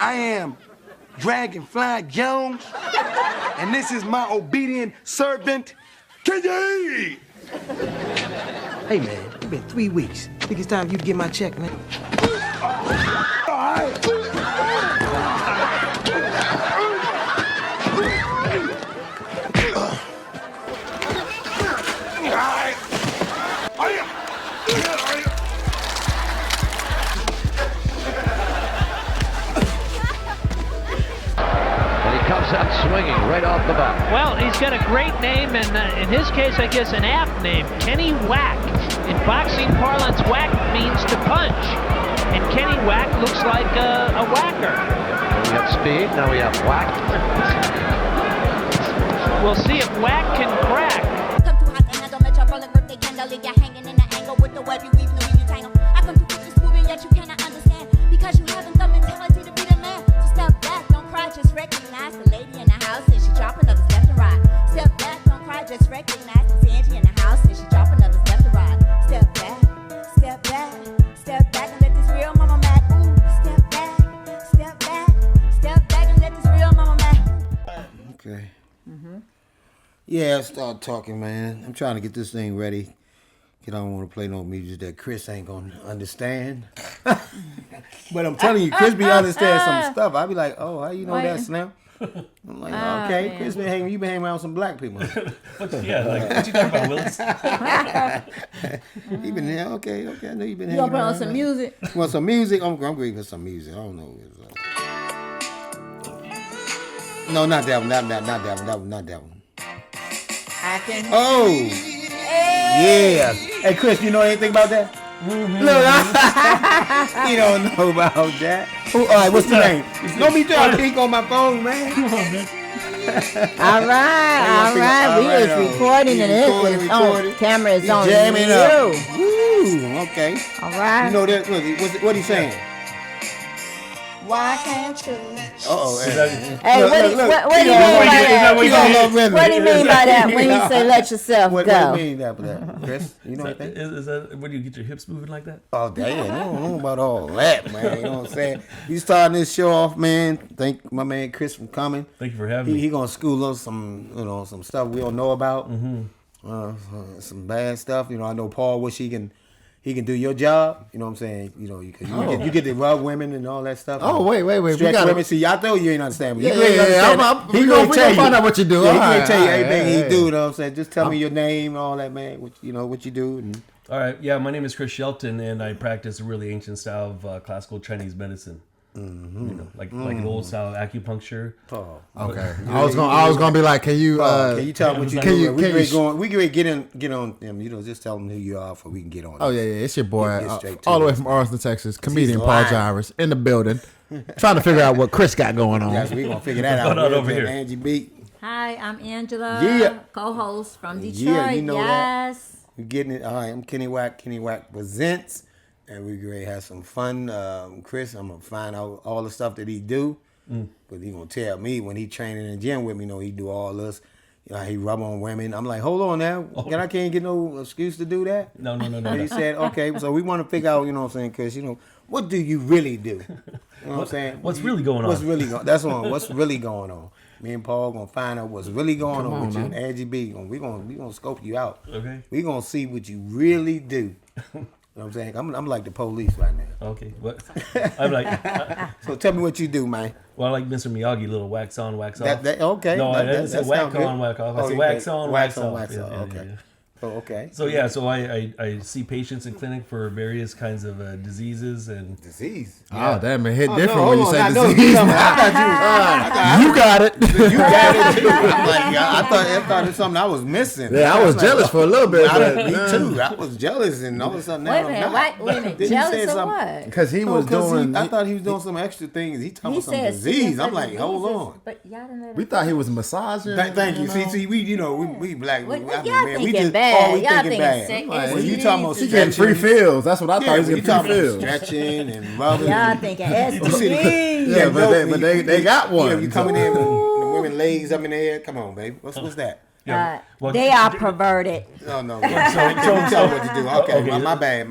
I am Dragonfly Jones, and this is my obedient servant, KJ. Hey, man, it's been 3 weeks. Think it's time for you to get my check, man. All right. Out swinging right off the bat. Well, he's got a great name, and in his case, I guess an apt name, Kenny Whack. In boxing parlance, whack means to punch, and Kenny Whack looks like a whacker. We have speed, now we have whack. We'll see if Whack can crack. Come too hot and I don't let your rolling birthday candle leave you hanging in the angle with the web you weave, no you tangle. I come to push this moving, yet you cannot understand because you haven't the mentality to be the man. So step back, don't cry, just recognize the lady in the house and she dropping others left and right. Step back, don't cry, just recognize the Angie in the house and she dropping others left and right. Step back, step back, step back and let this real mama mad. Ooh, step back, step back, step back and let this real mama mad. Okay. Yeah, start talking, man. I'm trying to get this thing ready. I don't want to play no music that Chris ain't gonna understand. But I'm telling you, Chris be understand some stuff. I be like, oh, how you know that, Slim? I'm like, okay, man. Chris you been hanging around with some black people. What you talking about, Willis? He been there, okay, I know you been hanging around. You gonna put on some music? You want some music? I'm ready for some music. I don't know. No, not that one, not that one. I can. Oh! Yeah. Hey, Chris, you know anything about that? Mm-hmm. Look, you don't know about that. All right, what's the name? Don't be trying to peek on my phone, man. All right. We is recording and it's on. Camera is on jamming you. Up. Woo, okay. All right. You know that? What he saying? Why can't you? Uh-oh. Hey, what do you mean by that when you say let yourself go? What do you mean by that, Chris? You know anything? Is that when you get your hips moving like that? Oh, damn. I don't know about all that, man. You know what I'm saying? You starting this show off, man. Thank my man Chris for coming. Thank you for having me. He gonna school us some stuff we don't know about. Mm-hmm. Some bad stuff. I know Paul wish he can do your job. You know what I'm saying? You get to rub women and all that stuff. Oh, wait. Stretch women. See, y'all know you ain't understand me. Yeah. We gonna find out what you do. Yeah, he gonna tell you everything he do. You know what I'm saying? Just tell me your name, all that, man. What you do. And... All right. Yeah, my name is Chris Shelton, and I practice a really ancient style of classical Chinese medicine. Mm-hmm. Like an old style acupuncture. Oh, okay. I was gonna be like, can you tell me what you do? We can get on them. Just tell them who you are, so we can get on. Oh yeah, it's your boy, all the way from Arlington, Texas, comedian Paul Gyrus in the building, trying to figure out what Chris got going on. Yes, we gonna figure that out. Over here, Angie B. Hi, I'm Angela, co-host from Detroit. Yeah, you know that. We're getting it. All right, I'm Kenny Whack. Kenny Whack presents. And we're going to have some fun. Chris, I'm going to find out all the stuff that he do. Because he going to tell me when he training in the gym with me, he do all this. He rub on women. I'm like, hold on now. I can't get no excuse to do that? No. And he said, okay. So we want to figure out, what I'm saying, Chris, what do you really do? You know what I'm saying? What's really going on? What's really going on? That's on. What's really going on? Me and Paul going to find out what's really going on with you and Angie B. We're going to scope you out. Okay. We're going to see what you really do. You know what I'm saying? I'm like the police right now. Okay, what? I'm like... So tell me what you do, man. Well, I like Mr. Miyagi, little wax on, wax off. Okay. No, I didn't say wax on, wax off. I said wax on, wax off. Wax off. Okay. Yeah. Oh, okay. So I see patients in clinic for various kinds of diseases and... Disease? Yeah. Oh, damn, it hit different when you say disease. You got it. You got it, too. I'm like, I thought it was something I was missing. Yeah, I was jealous for a little bit. Me too. I was jealous and all of a sudden Wait a minute. Jealous of what? Because he was doing... I thought he was doing some extra things. He talking about some disease. I'm like, hold on. But y'all didn't we thought he was massaging. Thank you. See, we black. Y'all thinking bad. Y'all thinking sick. When you talking about he getting free feels. That's what I thought. He was getting free feels. Stretching and rubbing. Y'all thinking STD. Yeah, but they got one. You coming in with the women legs up in the air. Come on, baby. What's that? They are perverted. No. You tell what to do. Okay, my bad.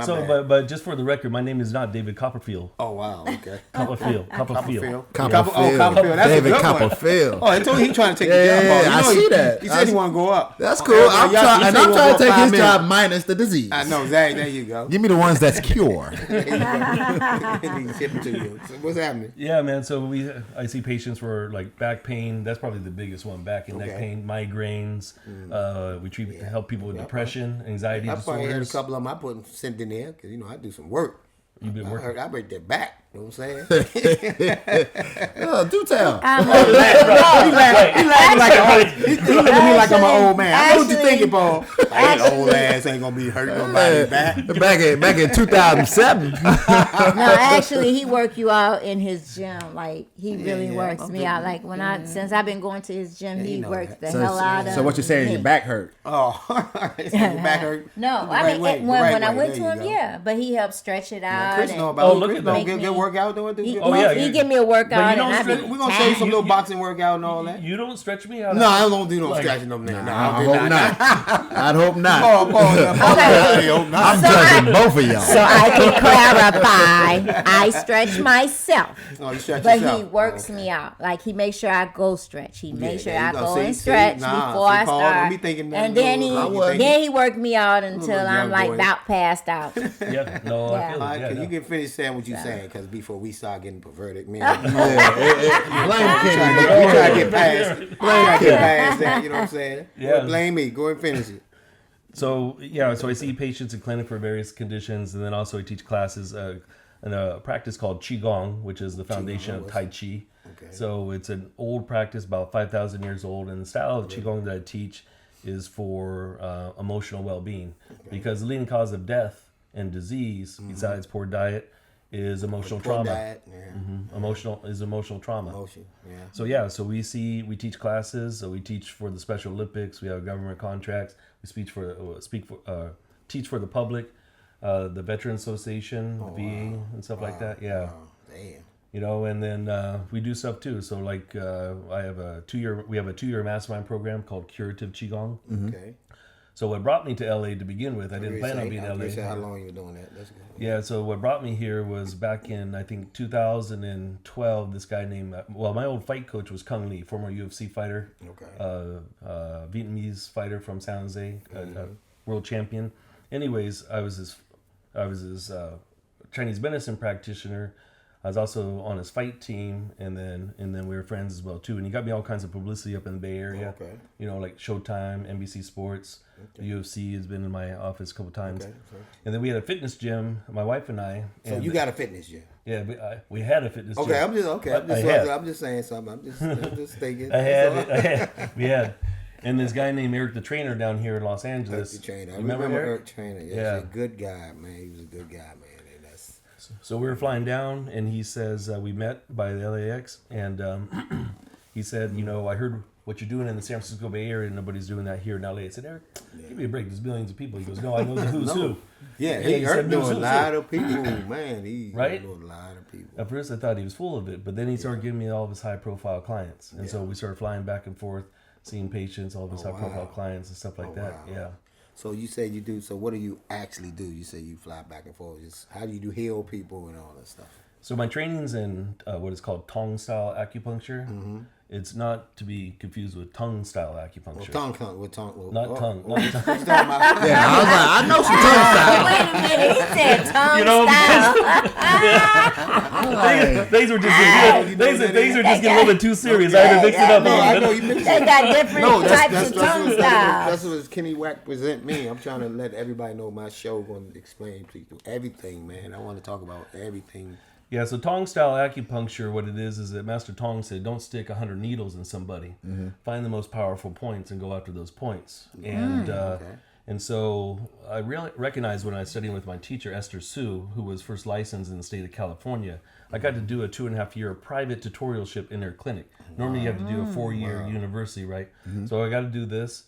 But just for the record, my name is not David Copperfield. Oh, wow. Okay. Copperfield. Copperfield. Copperfield. That's David a good Copperfield. One. Oh, I told you he trying to take the job. Yeah, I see that. He said he want to go up. That's cool. I'm trying to take his job minus the disease. I know, Zach. There you go. Give me the ones that's cure. So what's happening? Yeah, man. So I see patients for like back pain. That's probably the biggest one. Back and neck pain, migraines. We help people with depression, anxiety I disorders. probably had a couple of them I put sent in there because I do some work. You've been working. I break that back. You know what I'm saying? Do tell. He look at me like I'm an old man. I know what you thinking, Paul. Like, old ass ain't gonna be hurting nobody's back. Back in 2007. No, actually, he work you out in his gym. Like he really works me out. Like since I've been going to his gym, he works the hell out of. So what you're saying? me. Your back hurt? Oh, your back hurt? No, when I went to him, but he helped stretch it out. Chris know about look at that. Get workout doing He it. he give me a workout. We're gonna say some little boxing workout and all that. You don't stretch me out. No, I don't do no stretching no man. I hope not. I'd hope not. I'm judging both of y'all. So I can clarify, I stretch myself. Oh, you stretch but yourself. he works me out. Like he makes sure I go stretch. He makes sure there I you go. go See, and see, stretch nah, before see, I Paul, start. don't be thinking that And then he worked me out until Little I'm young like boy. about passed out. Yeah, no, I feel All it. right, Yeah, you can finish saying what you're saying, because before we start getting perverted, man, Blame we try to get past that. You know what I'm saying? Yeah. Well, blame me. Go and finish it. So I see patients in clinic for various conditions, and then also I teach classes in a practice called Qigong, which is the foundation of Tai Chi. Okay. So it's an old practice, about 5,000 years old, and the style of Qigong that I teach is for emotional well-being, because the leading cause of death and disease, besides poor diet, is emotional trauma. Diet, Emotional trauma. Emotion, yeah. So we teach classes. So we teach for the Special Olympics. We have government contracts. We teach for the public, the Veterans Association, the VA, and stuff like that. Yeah. Wow. Damn. And then we do stuff too. So like we have a 2-year mastermind program called Curative Qigong. Okay. So what brought me to LA to begin with, I didn't plan on being in LA. How long you were doing that? That's good. Yeah, so what brought me here was back in, I think, 2012, this guy named, my old fight coach was Kung Lee, former UFC fighter, Vietnamese fighter from San Jose, world champion. Anyways, I was his Chinese medicine practitioner. I was also on his fight team, and then we were friends as well too. And he got me all kinds of publicity up in the Bay Area. Okay. Like Showtime, NBC Sports, the UFC has been in my office a couple times. Okay. And then we had a fitness gym, my wife and I. So you got a fitness gym? Yeah, we had a fitness gym. I'm just saying something. I'm just thinking. We had. And this guy named Eric the Trainer down here in Los Angeles. Eric the Trainer. I Remember Eric Trainer. Yeah. He's a good guy, man. He was a good guy, man. So we were flying down, and he says, we met by the LAX, and he said, I heard what you're doing in the San Francisco Bay Area, and nobody's doing that here in LA. I said, Eric, give me a break. There's millions of people. He goes, no, I know the who's who. Yeah, he knew a lot of people, man. He knew a lot of people. At first, I thought he was full of it, but then he started giving me all of his high-profile clients. And so we started flying back and forth, seeing patients, all of his high-profile clients and stuff like that. Wow. Yeah. So you say you do. So what do you actually do? You say you fly back and forth. How do you heal people and all that stuff? So my training's in what is called Tong-style acupuncture. Mm-hmm. It's not to be confused with tongue-style acupuncture. Not tongue. Not tongue. Yeah, I was like, I know some tongue style. Wait a minute, he said tongue style. Things were just getting a little bit too serious. I had to mix it up a little bit. They got different types of tongue styles. That's what Kenny Wack present me. I'm trying to let everybody know my show going to explain people everything, man. I want to talk about everything. Yeah, so Tong-style acupuncture, what it is that Master Tong said, don't stick 100 needles in somebody. Mm-hmm. Find the most powerful points and go after those points. And so I really recognized when I was studying with my teacher, Esther Sue, who was first licensed in the state of California, I got to do a 2.5-year private tutorialship in their clinic. Normally you have to do a 4-year university, right? Mm-hmm. So I got to do this.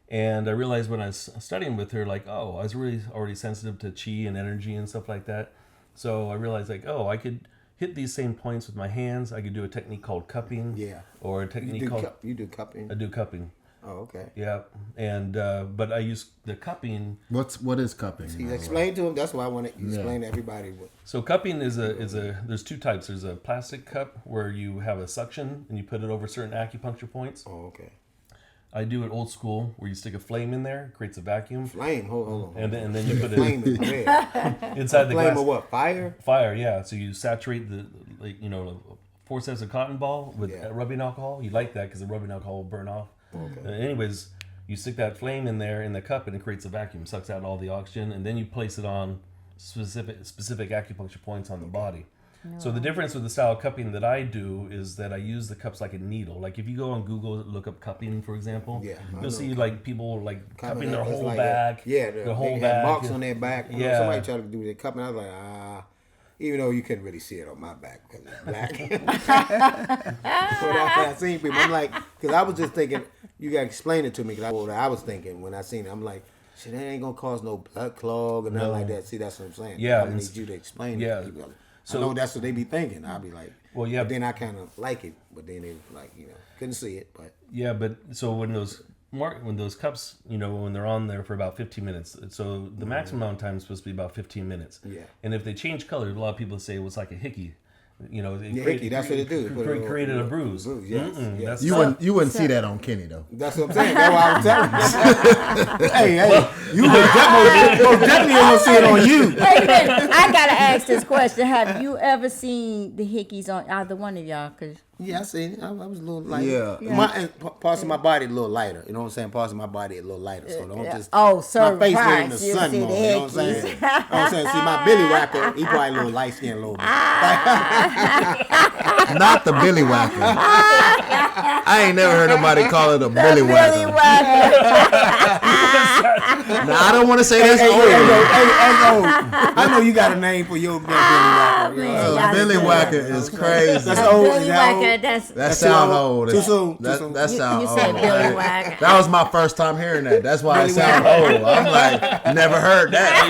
And I realized when I was studying with her, I was really already sensitive to chi and energy and stuff like that. So I realized I could hit these same points with my hands. I could do a technique called cupping. Yeah. Or a technique called... You do cupping? I do cupping. Oh, okay. Yeah, and but I use the cupping. What is cupping? See, explain to him. That's why I want to explain to everybody. So cupping is there's two types. There's a plastic cup where you have a suction and you put it over certain acupuncture points. Oh, okay. I do it old school where you stick a flame in there, creates a vacuum. Flame, hold on. And then you put it flame is red. inside the flame glass. of what? Fire? Fire, yeah. So you saturate the 4 sets of cotton ball with rubbing alcohol. You like that because the rubbing alcohol will burn off. Okay. Anyways, you stick that flame in there in the cup and it creates a vacuum, sucks out all the oxygen, and then you place it on specific acupuncture points on the body. No. So the difference with the style of cupping that I do is that I use the cups like a needle. Like if you go on Google, look up cupping, for example, you'll see like people like cupping their whole back. Their whole back. Marks on their back. Yeah. Somebody tried to do their cupping. I was like, even though you couldn't really see it on my back because it's black. But after I seen people, I'm like, because I was just thinking, you got to explain it to me. Because I was thinking when I seen it, I'm like, shit, that ain't going to cause no blood clog or nothing like that. See, that's what I'm saying. Yeah. I need you to explain it to people. So I know that's what they be thinking. I'll be like, well, yeah. But then I kind of like it, but then they like, couldn't see it. But yeah, but so when those cups, when they're on there for about 15 minutes, so the maximum amount of time is supposed to be about 15 minutes. Yeah. And if they change color, a lot of people say it was like a hickey. Hickey, that's what it do. Created a bruise. Yes. You wouldn't see that on Kenny though. That's what I'm saying. That's why I was telling you. hey, you most definitely don't see it on you. Wait a minute. I gotta ask this question: have you ever seen the hickeys on either one of y'all? Cause I seen it. I was a little lighter. Yeah. Parts of my body a little lighter. You know what I'm saying? Parts of my body a little lighter. So don't just. So my face right in the sun more. You know what I'm saying? You know what I'm saying? See, my Billy Whacker, he probably a little light skinned a little bit. Not the Billy Whacker. I ain't never heard nobody call it a Billy Whacker. Now I don't want to say that's old. I know you got a name for your Billy Whacker. Billy Whacker is crazy. That's old. Billy Whacker, that sound old. Too soon. That sound old. You said Billy Whacker. That was my first time hearing that. That's why it sound old. I'm like, never heard that.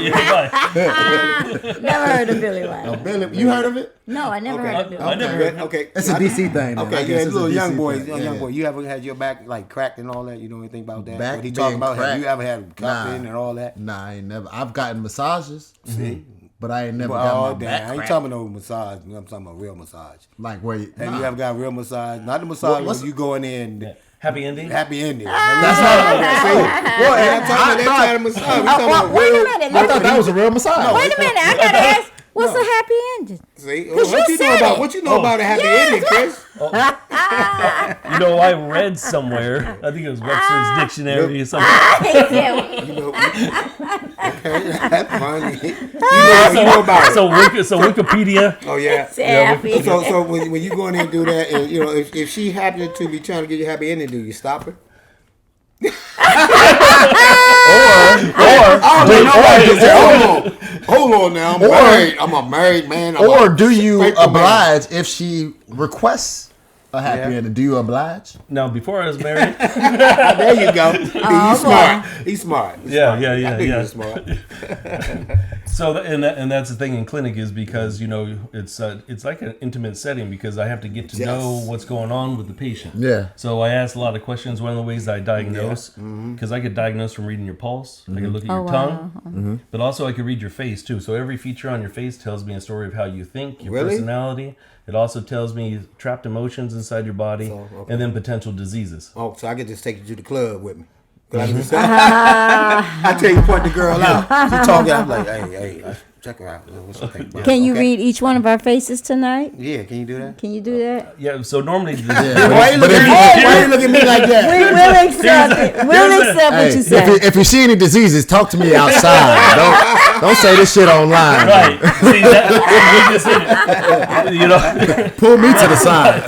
Never heard of Billy Whacker. You heard of it? No, I never heard of Billy Whacker. Okay. It's a DC thing. Okay, yeah, little young boy. You ever had your back like cracked and all that? You know anything about that? Back what he talking about? cracked. Have you ever had cupping and all that? Nah, I ain't never. I've gotten massages. See? But I ain't never got my back I ain't talking about no massage. I'm talking about real massage. Like where you... Have you ever got real massage? Not the massage where you going in... Yeah. Happy ending? Happy ending. That's not what I'm talking about that kind of massage. Wait a minute. I thought that was a real massage. Wait a minute. I gotta ask. What's a happy ending? See, what you know about a happy ending, Chris? I read somewhere. I think it was Webster's Dictionary or something. Okay, that's funny. You know about it. So Wikipedia. Oh yeah. So when you go in there and do that, and if she happened to be trying to get you a happy ending, do you stop her? Hold on now. I'm a married man. Do you oblige if she requests a happy ending? Do you oblige? No, before I was married. There you go. He's smart. Yeah. He's smart. So and that's the thing in clinic is because it's like an intimate setting because I have to get to know what's going on with the patient. Yeah. So I ask a lot of questions. One of the ways I diagnose because I could diagnose from reading your pulse. I could look at your tongue, but also I could read your face too. So every feature on your face tells me a story of how you think, your personality. It also tells me trapped emotions inside your body and then potential diseases. Oh, so I could just take you to the club with me. I tell you, point the girl out. She talking. I'm like, hey, check her out. What she think about? Can you read each one of our faces tonight? Yeah, can you do that? Can you do that? Yeah. So normally, why you look at me like that? We will accept it. We'll accept what you say. If you see any diseases, talk to me outside. Don't say this shit online. Right. See that? Pull me to the side.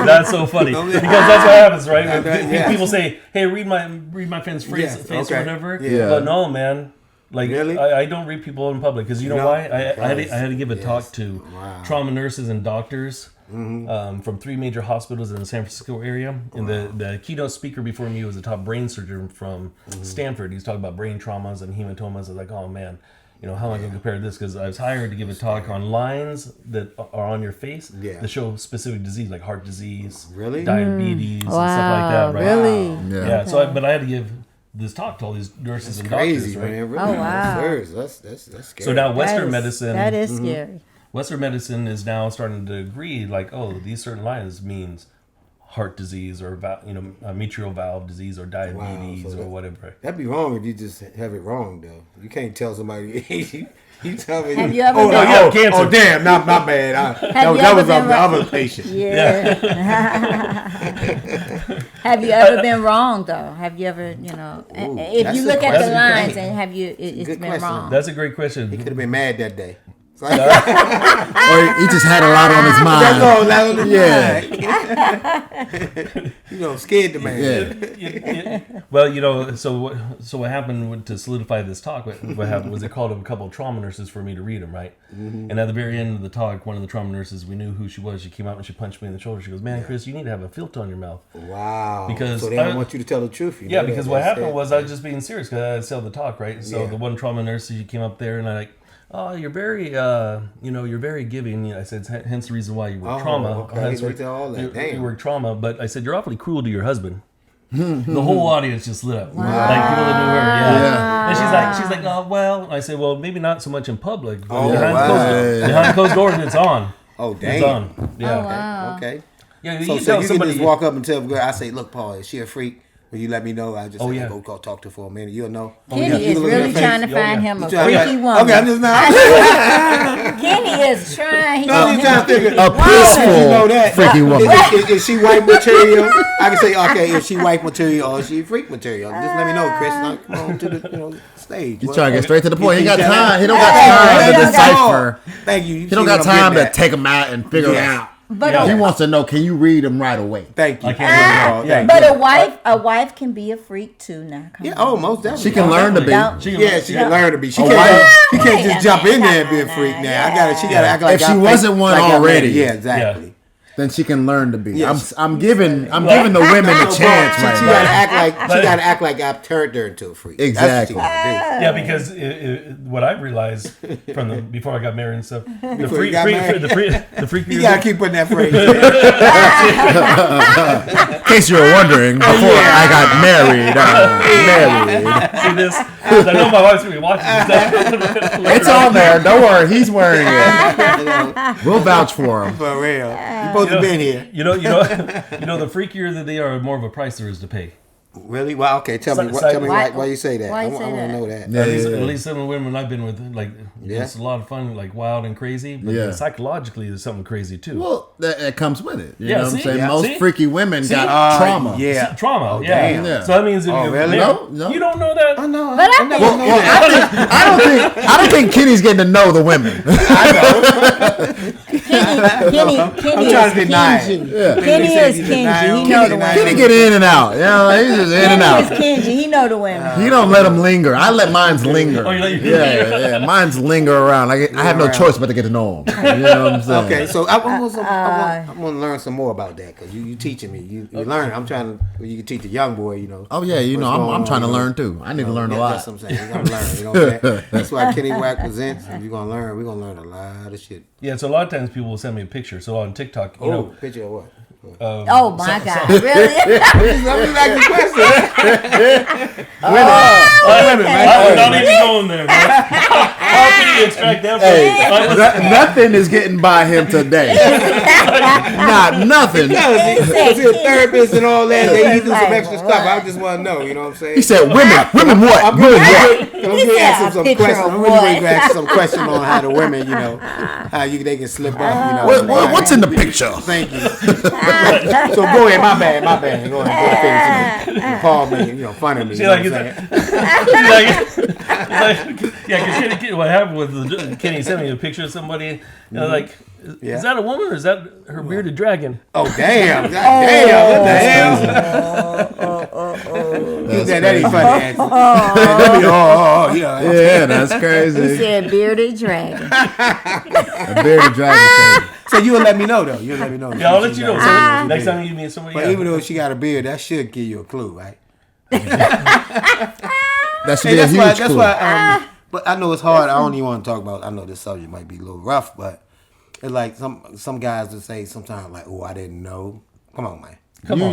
That's so funny because that's what happens, right? When people say, "Hey, read my friend's face or whatever," but no, man. Like really? I don't read people in public because you know why? I had to give a talk to trauma nurses and doctors from 3 major hospitals in the San Francisco area. And the keynote speaker before me was a top brain surgeon from Stanford. He was talking about brain traumas and hematomas. I was like, oh man, how am I going to compare this? Because I was hired to give a talk on lines that are on your face that show specific disease, like heart disease, diabetes, and stuff like that. Right? Really? Yeah. Okay. So, but I had to give this talk to all these nurses and doctors, right? Man, really. Oh wow. That's scary. So now Western medicine. That is scary. Western medicine is now starting to agree, like, these certain lines means heart disease or mitral valve disease or diabetes or whatever. That'd be wrong if you just have it wrong, though. You can't tell somebody. You tell me. Have you ever cancer. Oh, damn, not my bad. That was of the other patient. Yeah. Have you ever been wrong though? Have you ever, if you look at the lines and have you, it's been question. wrong? That's a great question. He could have been mad that day. Or he just had a lot on his mind. That's all, that on his mind. Scared the man. Well, so what happened to solidify this talk? What happened was it called a couple of trauma nurses for me to read them, right? Mm-hmm. And at the very end of the talk, one of the trauma nurses, we knew who she was. She came out and she punched me in the shoulder. She goes, "Man, Chris, you need to have a filter on your mouth." Wow. Because so they don't want you to tell the truth. Because what happened was I was just being serious because I had to sell the talk, right? So the one trauma nurse, she came up there and I like, "Oh, you're very, you're very giving." I said, "Hence the reason why you work trauma." Okay. You work trauma, but I said you're awfully cruel to your husband. The whole audience just lit up, like people that knew her. Yeah. And she's like, "Oh, well." I said, "Well, maybe not so much in public, but behind closed doors, it's on." Oh, damn. It's on. Yeah. Oh, wow. Okay. Yeah. So you can just walk up and tell the girl, I say, "Look, Paul, is she a freak? Will you let me know?" I just go talk to her for a minute. You'll know. Kenny is really trying to find him a freaky woman. Okay, I'm just not. Kenny is trying. He's trying to figure a peaceful freaky woman. Is she white material? I can say, okay, is she white material or is she freak material? Just let me know, Chris. Now come on to the stage. He's trying to get straight to the point. He ain't got time. He don't got time to decipher. Thank you. He don't got time to take them out and figure it out. But he wants to know, can you read them right away? Thank you. But a wife can be a freak too now. Most definitely. She can learn to be. She can learn to be. She can't just jump in there and be a freak now. She gotta act like if she wasn't one already. Yeah, exactly. Then she can learn to be. Yes. I'm giving the women a chance. She gotta act like I've turned her into a freak. Exactly. Yeah, because what I realized from before I got married and stuff, the freak. You gotta keep putting that phrase. In case you were wondering, before I got married. See this? I know my wife's gonna be watching this. It's on there. Don't worry, he's wearing it. We'll vouch for him. For real. You supposed to be here. The freakier that they are, more of a price there is to pay. Really? Well, okay. Tell me why you say that. I want to know that. At least some of the women I've been with, it's a lot of fun, like wild and crazy. But psychologically, there's something crazy too. Well, that comes with it. You know what I'm saying? Most freaky women got trauma. Yeah, trauma. Oh, yeah. So that means if really? No, you don't know that. I know. But I don't think Kenny's getting to know the women. Kenny I'm trying to deny it. Kenny is Kenji. He know the women. Kenny get in and out. He's just in and out. Kenji. He know the women. He don't let them linger. I let mines linger. Oh, you let yeah. Mines linger around. I have no choice but to get to know them. You know what I'm saying? Okay, so I want to learn some more about that because you teaching me. You learn. I'm trying to. You can teach a young boy. Oh yeah, I'm trying to learn too. I need to learn a lot. That's what I'm saying. You gotta learn. You know what I'm saying? That's why Kenny Wack presents. If you're gonna learn, we're gonna learn a lot of shit. Yeah, so a lot of times people will send me a picture. So on TikTok, picture of what? Oh my God! Really? Let me back the question. Women, I'm not even going there, man. How can you extract that? Nothing is getting by him today. Not nothing. Because he's a therapist and all that. They do some extra stuff. I just want to know. You know what I'm saying? He said, "Women what? I'm going to ask him some questions. I'm really going to ask some questions on how the women, how they can slip up. What's in the picture? Thank you. So go ahead, my bad. Go ahead, finish it. Paul making fun of me. Because what happened with Kenny sent me a picture of somebody, is that a woman or is that her bearded dragon? Oh damn! What the hell? That ain't funny. Yeah, that's crazy. He said bearded dragon. A bearded dragon. So you'll let me know though. You'll let me know. Yeah, I'll let you know. Next time you meet somebody. But even though she got a beard, that should give you a clue, right? That should be a huge clue. But I know it's hard. I don't even want to talk about. I know this subject might be a little rough, but it's like some guys will say sometimes like, "Oh, I didn't know." Come on, man.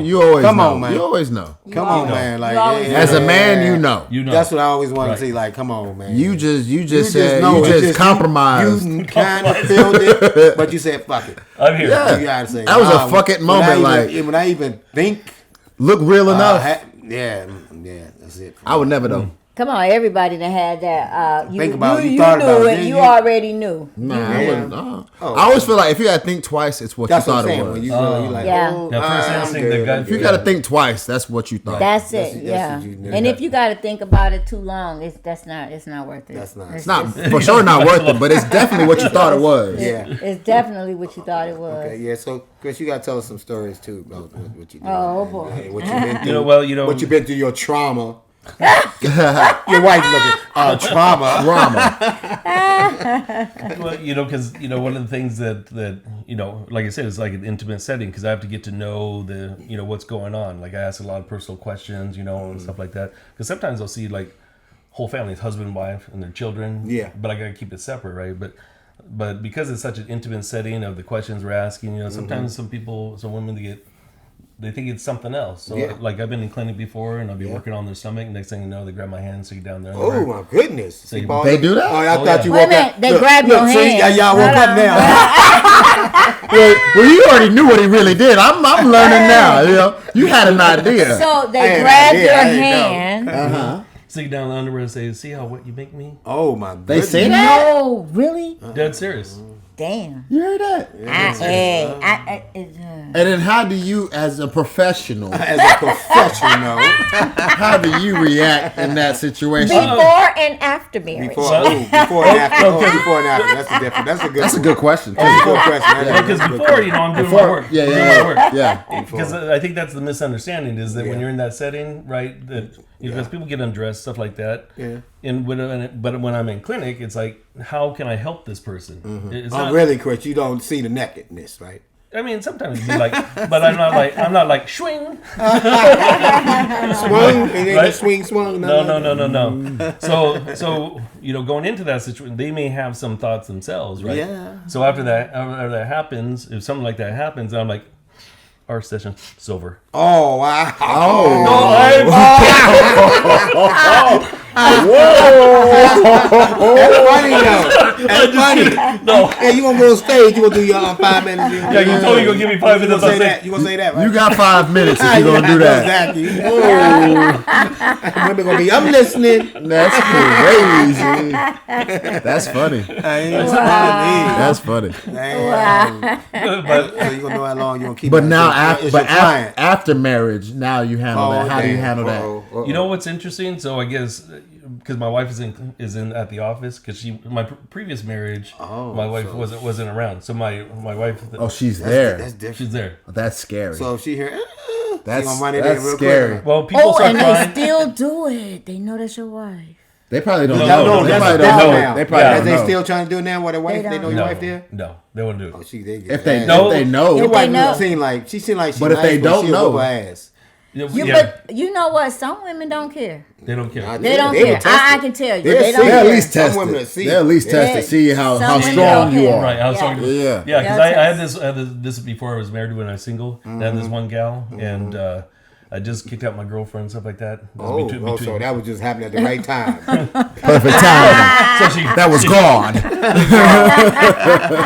You always Come know. on, man. You always know. Come on, man. Like as a man, you know. That's what I always want to see. Like, come on, man. You just compromised. You kind of felt it, but you said, "Fuck it." I'm here. Yeah. You gotta say, that was a fuck it moment. When I even think, look real enough. Yeah, that's it. I would never though. Come on, everybody that had that. Think about it. You You thought knew about it. it. You already knew. Nah, I wouldn't. I always feel like if you gotta think twice, it's what That's you thought what I'm it saying. was. When you like, Yeah. First instinct, the gut. If you gotta think twice, that's what you thought. That's it. That's Yeah. what you knew. And if you got to think about it too long, it's not worth it. That's not. It's not for sure not worth it, but it's definitely what you thought it was. Yeah. It's definitely what you thought it was. Okay, yeah. So, Chris, you gotta tell us some stories too about what you did. Oh, boy. What you been through. What you've been through, your trauma. Your wife looking trauma. Well, because one of the things that like I said, it's like an intimate setting because I have to get to know the what's going on. Like I ask a lot of personal questions, and stuff like that. Because sometimes I'll see like whole families, husband, wife, and their children. Yeah. But I gotta keep it separate, right? But because it's such an intimate setting of the questions we're asking, sometimes some women they think it's something else. So like I've been in clinic before and I'll be working on their stomach. Next thing you know, they grab my hand, stick it down there. Oh my goodness! They do that? Oh, I thought you Wait a woke minute, up. they grab your hand. Y'all woke up now. Well, you already knew what he really did. I'm learning now. You had an idea. So they grab your hand. Stick it down the underwear and say, "See how wet you make me?" Oh my! They goodness. say that? No, really? Dead serious. Damn. You heard that? And then how do you, as a professional, how do you react in that situation? Before and after marriage. Before and after. Before and after. That's the difference. That's a good question. That's a good question. Because before, I'm doing my work. Yeah. Because I think that's the misunderstanding is that when you're in that setting, right, that because people get undressed, stuff like that. Yeah. But when I'm in clinic, it's like, how can I help this person? It's not, really, Chris, you don't see the nakedness, right? I mean, sometimes it'd be like, but I'm not like swing. Swung, and then swung. No. So going into that situation, they may have some thoughts themselves, right? Yeah. So after that happens, if something like that happens, I'm like, our session's over. Oh wow! That's funny though. That's funny. No. Hey, you gonna go on stage? You gonna do your 5 minutes? Yeah, you told me you're gonna give me 5 minutes. You gonna say that? Right? You got 5 minutes if you're gonna do that. Exactly. Women gonna be. I'm listening. That's crazy. That's funny. That's funny. But So you gonna know how long you gonna keep. But now, after marriage, now you handle that. How do you handle that? you know what's interesting? So I guess because my wife is in at the office because my previous marriage, my wife wasn't around. So my wife. She's there. That's different. She's there. That's scary. So if she here, that's real scary. quick. Well, people start and crying. they still do it. They know that's your wife. They probably don't No, know. no, They that's probably different don't know. now. They probably don't They know. still trying to do it now? With their wife? They know your wife there? No, they wouldn't do it. Oh, they get If they No. know. Your wife know. seem like she But if they don't know. whoop her ass. But you know what? Some women don't care. They don't care. They don't They care. will test I it. can tell you. They'll They see don't it. They'll at care. least test Some women it. will see They'll at least test Yeah. it. See how Some women strong don't you care. are. Right, I was Yeah. talking. Yeah. Yeah, because They'll I had test. this before I was married when I was single. I had this one gal, and I just kicked out my girlfriend and stuff like that. So that was just happening at the right time. Perfect time. So she, That was God.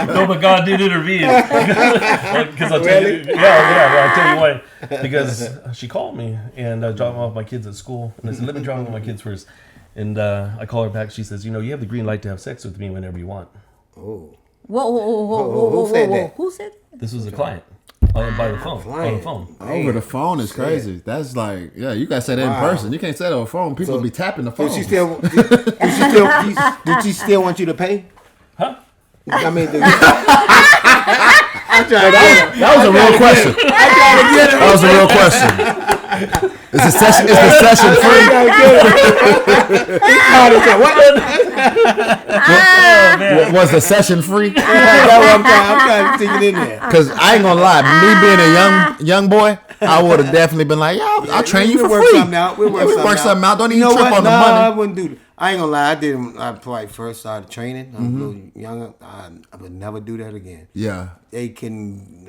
no, but God did intervene. Because I'll tell you, I'll tell you why. Because she called me and I dropped off my kids at school, and I said, "Let me drop off my kids first." And I call her back. She says, "You have the green light to have sex with me whenever you want." Oh. Whoa. Who said that? Who said that? This was a client by the phone. On the phone. Over the phone is crazy. That's like, you gotta say that in person. You can't say that on the phone. People be tapping the phone. Did she still want you to pay? Huh? I mean, That was a real question. That was a real question. Is the session free? Was the session free? I'm trying to stick it in there. Because I ain't gonna lie, me being a young boy, I would have definitely been like, I'll train you for We'll free. work something out. We'll work Work something out. Don't You even know trip what? on the No, money. I wouldn't do that. I ain't gonna lie. I probably first started training. I'm a little younger. I would never do that again. Yeah. They can.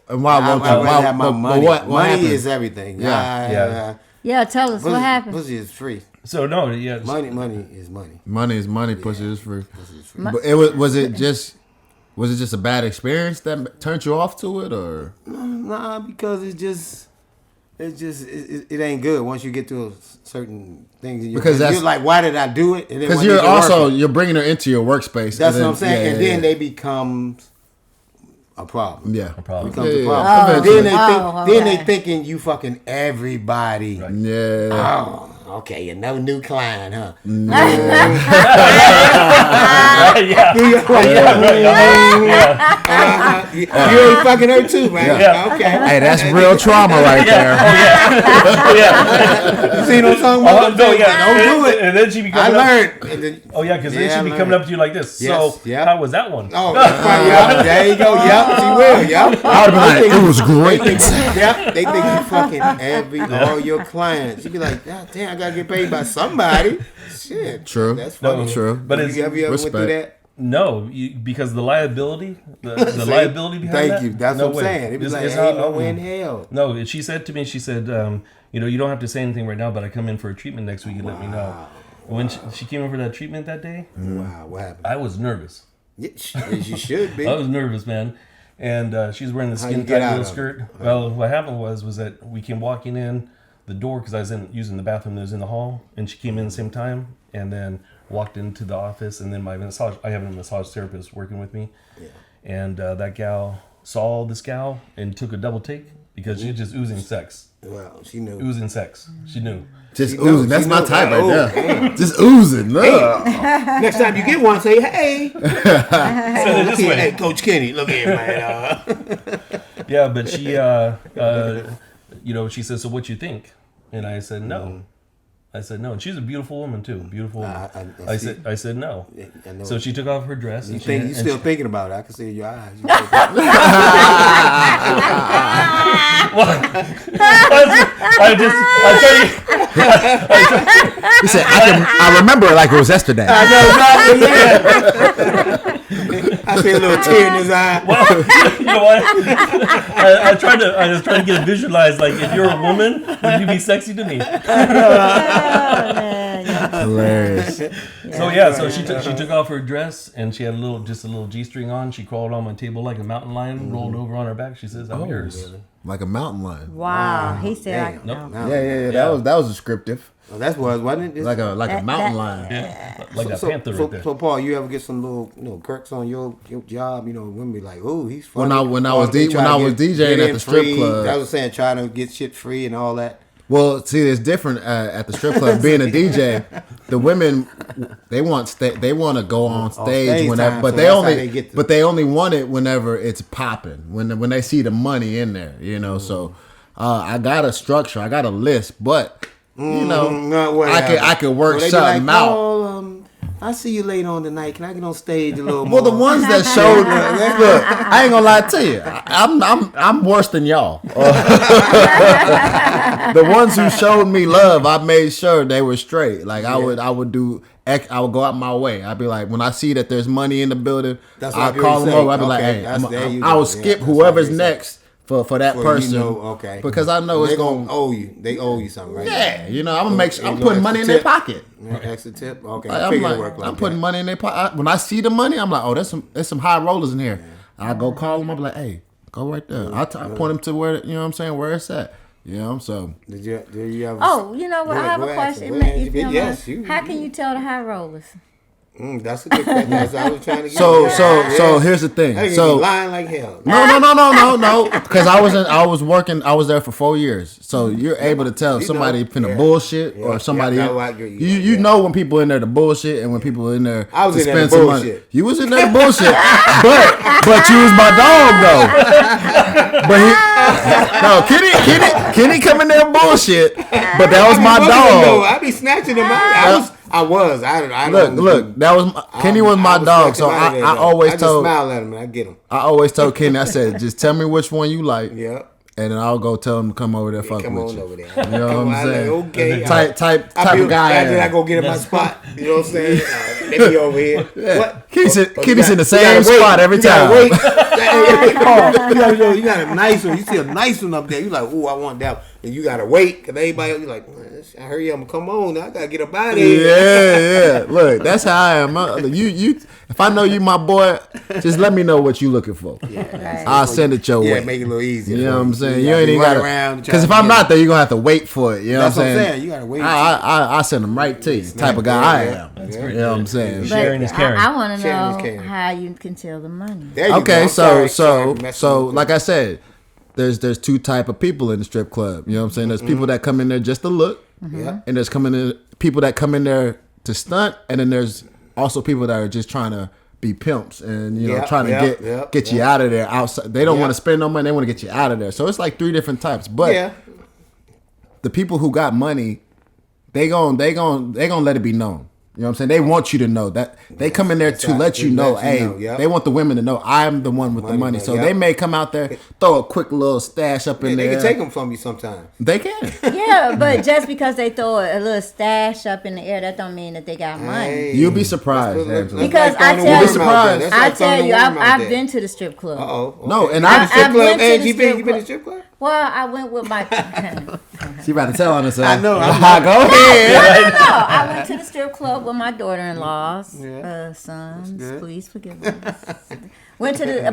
And why won't you? I have my money. What money happened? is everything. Yeah, tell us what happened. Pussy is free. So no, yeah. Money is money. Money is money. Pussy is free. Pussy is free. But was it just a bad experience that turned you off to it, or? Nah, because it ain't good once you get to a certain things. Because you're like, why did I do it? Because you're bringing her into your workspace. That's what I'm saying. And then they become a problem. Yeah, A problem. Becomes a problem. Oh, then they thinking you fucking everybody. Right. Yeah. Oh, okay, you're no new client, huh? You ain't fucking her too, man. Yeah. Okay. Hey, that's real trauma right there. You see what I'm talking about? Don't do it. And then she be coming because then she be coming up to you like this. Yes, So how was that one? Oh, that's fine. Yeah, there you go. Yep, she will. Yep. I would have been like, it was great. Yep, they think you fucking all your clients. You be like, God damn, I gotta get paid by somebody. Shit. True. That's funny. True. But Have you ever went through that? No, because the liability, the liability behind Thank you. That's what I'm saying. It was like, ain't no way in hell. No, she said to me, you don't have to say anything right now, but I come in for a treatment next week. You let me know. When she came in for that treatment that day, wow, what happened? I was nervous. Yeah, you should be. I was nervous, man. And she was wearing the skin tight little skirt. Well, what happened was that we came walking in the door because I was using the bathroom that was in the hall, and she came in the same time, and then walked into the office, and then I have a massage therapist working with me, and that gal saw this gal and took a double take because she was just oozing sex. Well, she knew. Oozing sex. She knew. Just oozing. That's my type right there. Just oozing. Next time you get one, say, hey. Hey, Coach Kenny, look here, man. Yeah, but she, she said, so what you think? And I said, no. I said no, and she's a beautiful woman too. Beautiful woman. I said no. I know. So she took off her dress. You still thinking about it? I can see in your eyes. He said, I remember it like it was yesterday. I know, yeah. I see a little tear in his eye. Well, you know what? I was trying to get it visualized. Like, if you're a woman, would you be sexy to me? Hilarious. So she took off her dress and she had a little G-string on. She crawled on my table like a mountain lion, rolled over on her back. She says, "I'm yours." Like a mountain lion. Wow. He said, Nope. Yeah. That was descriptive. Well, that wasn't it? Like a mountain lion. Yeah, like that panther right there. So Paul, you ever get some little quirks on your job? Women be like, "Oh, he's funny." When I was DJing at the strip club, I was saying trying to get shit free and all that. Well, see, it's different at the strip club. Being a DJ, the women they want to go on stage whenever, but they only want it whenever it's popping. When they see the money in there, So I got a structure, I got a list, but I could work something out. Oh, I see you late on tonight. Can I get on stage a little more? Well, the ones that showed, look, I ain't gonna lie to you. I'm worse than y'all. The ones who showed me love, I made sure they were straight. Like I would go out my way. I'd be like, when I see that there's money in the building, I call them over. I'd be like, hey, I will skip whoever's next. For that person, because I know it's gonna owe you. They owe you something, right? Yeah, I'm gonna make sure I'm putting money in their pocket. Extra tip, okay. I'm putting money in their pocket. When I see the money, I'm like, oh, there's some high rollers in here. I go call them. I'm like, hey, go right there. I point them to where where it's at. So. Did you ever? Oh, you know what? I have a question. Yes, how can you tell the high rollers? That's a good question. That's what I was trying to get. So here's the thing. So lying like hell. No. Because I was working. I was there for 4 years. So you're able to tell if somebody finna bullshit or somebody. You know when people in there to bullshit and when people in there I was to in spend there some bullshit. money. You was in there to bullshit, but you was my dog though. But Kenny come in there bullshit, but that was my dog. I be snatching him out. I was. Look. That was Kenny was my dog. So I always I told. Just smile at him and I get him. I always told Kenny. I said, just tell me which one you like. Yeah. and then I'll go tell him to come over there, fuck come with on you. over there. You know what I'm saying? Okay. Type of guy. After I go get in my spot, you know what I'm saying? They be over here. Yeah. What? Keeps in the You same gotta wait. spot every You time. gotta wait. You got a nice one. You see a nice one up there. You like, ooh, I want that one. And you gotta wait because everybody else, you like, I hurry up and come on. Now I gotta get up out of here. Yeah. Look, that's how I am. You. If I know you, my boy, just let me know what you looking for. Right. I'll send it your way. Yeah, make it a little easier. You know what I'm saying? You You ain't even run got around. because if I'm not there, you're gonna have to wait for it. You know That's what I'm saying? You gotta wait. I send them right to you. Type of guy I am. That's You great. know what I'm saying? But Sharing is caring. I want to Sharing is know caring. how you can tell the money. There you go. Okay, I'm sorry for messing so with like you. I said, there's two type of people in the strip club. You know what I'm saying? There's people that come in there just to look, Yeah. and there's people that come in there to stunt, and then there's also people that are just trying to be pimps and trying to get you out of there outside. They don't want to spend no money. They want to get you out of there. So it's like 3 different types. But the people who got money, they gon' let it be known. You know what I'm saying? They want you to know that they come in there to let you know. They want the women to know I'm the one with the money. So they may come out there, throw a quick little stash up in there. They can take them from you sometimes. They can. Yeah, but just because they throw a little stash up in the air, that don't mean that they got money. You'll be surprised, Angela. Because like I throwing a tell worm you, out there. That's I like tell throwing you, a worm out I've there. been to the strip club. Uh-oh. No, and I I've been to the you strip been to club. the strip club? Well, I went with my. She about to tell on herself. I know. Go ahead. No, I went to the strip club with my daughter-in-laws, sons. Please forgive us. Went to the,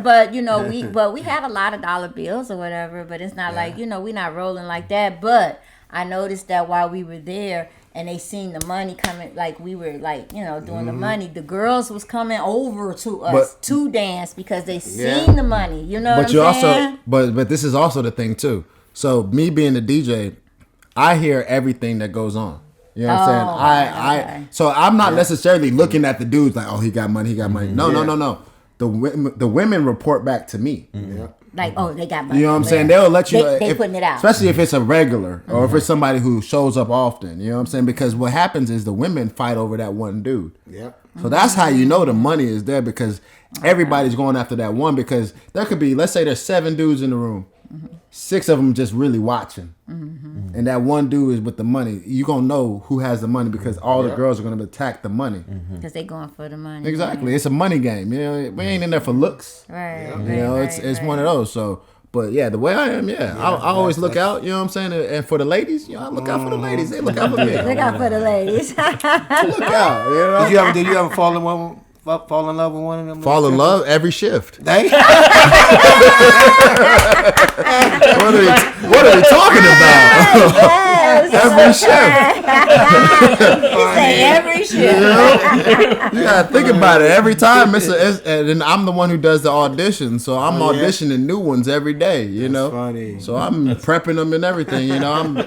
but we had a lot of dollar bills or whatever. But it's not like we're not rolling like that. But I noticed that while we were there, and they seen the money coming, like we were like doing the money. The girls was coming over to us to dance because they seen the money. You know But what you I'm also, saying? but this is also the thing too. So me being the DJ, I hear everything that goes on. You know what I'm saying? So I'm not necessarily looking at the dudes like, oh, he got money, No. The women report back to me. Like, oh, they got money. You know what I'm saying? They'll let you know. They putting it out. Especially if it's a regular or if it's somebody who shows up often. You know what I'm saying? Because what happens is the women fight over that one dude. Yep. So that's how you know the money is there because everybody's going after that one because there could be, let's say there's 7 dudes in the room. 6 of them just really watching. And that one dude is with the money. You're going to know who has the money because all the girls are going to attack the money. Because they going for the money. Exactly. It's a money game. You know, we ain't in there for looks. Right. You know, it's one of those. So, but yeah, the way I am, I always look out. You know what I'm saying? And for the ladies, I look out for the ladies. They look out for me. Look out for the ladies. Look out. You know? Did you ever fall in love with one of them? Fall in love every shift. Hey? What are we talking about? Every shift. He say every shift. You gotta think about it. Every time and I'm the one who does the audition, so I'm auditioning new ones every day. You know, funny. So I'm prepping them and everything. You know, I'm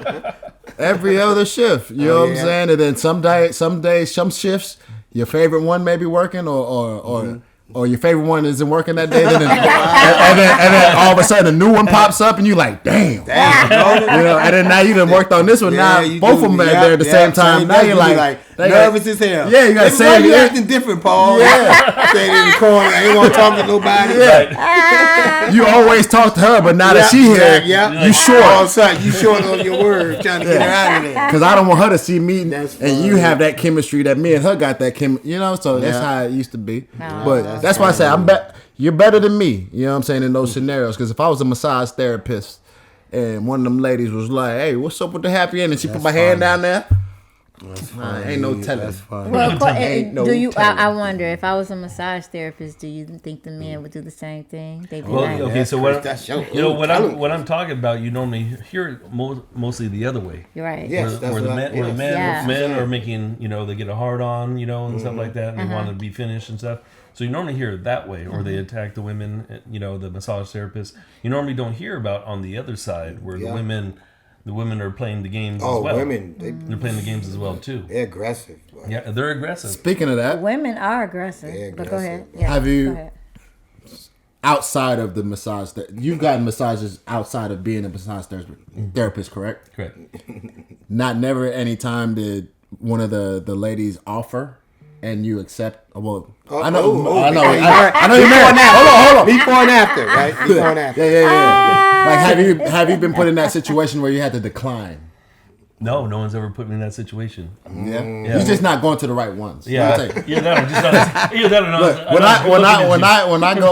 every other shift. You know what I'm saying? And then some days, some shifts, your favorite one may be working, or your favorite one isn't working that day, and then all of a sudden a new one pops up, and you like, damn. You know, and then now you done worked on this one. Now both of them are there at the same time. Now you're like nervous as hell. Yeah, you gotta say you acting different, Paul. Yeah, staying in the corner. I ain't want to talk to nobody. Yeah. You always talk to her, but now that she here, you short. All of a sudden, you short on your words, trying to get her out of there. Because I don't want her to see me, and you have that chemistry that me and her got that chemistry. You know, so that's how it used to be. But that's why I say you're better than me. You know what I'm saying in those scenarios? Because if I was a massage therapist and one of them ladies was like, "Hey, what's up with the happy ending?" She put my hand down there. Ain't no telling. That's funny. Well, Ain't no telling. I wonder if I was a massage therapist, do you think the men would do the same thing? They'd be like, Okay, so what what I'm talking about, you normally hear mostly the other way. you're right. Yes. Where the men are making, they get a hard on, and stuff like that, and they want to be finished and stuff. So you normally hear it that way, or they attack the women, the massage therapists. You normally don't hear about on the other side where the women are playing the games as well. Women. They're playing the games as well too. They're aggressive. Boy. Yeah, they're aggressive. Speaking of that, Women are aggressive. But go ahead. Yeah, have go you ahead. outside of the massage you've gotten massages outside of being a massage therapist, correct? Correct. Never any time did one of the ladies offer and you accept. Well, I know. I know you're married. Hold on. Before and after, right? Before and after. Yeah. Like, have you been put in that situation where you had to decline? No one's ever put me in that situation. Yeah. You're just not going to the right ones. Yeah. Look,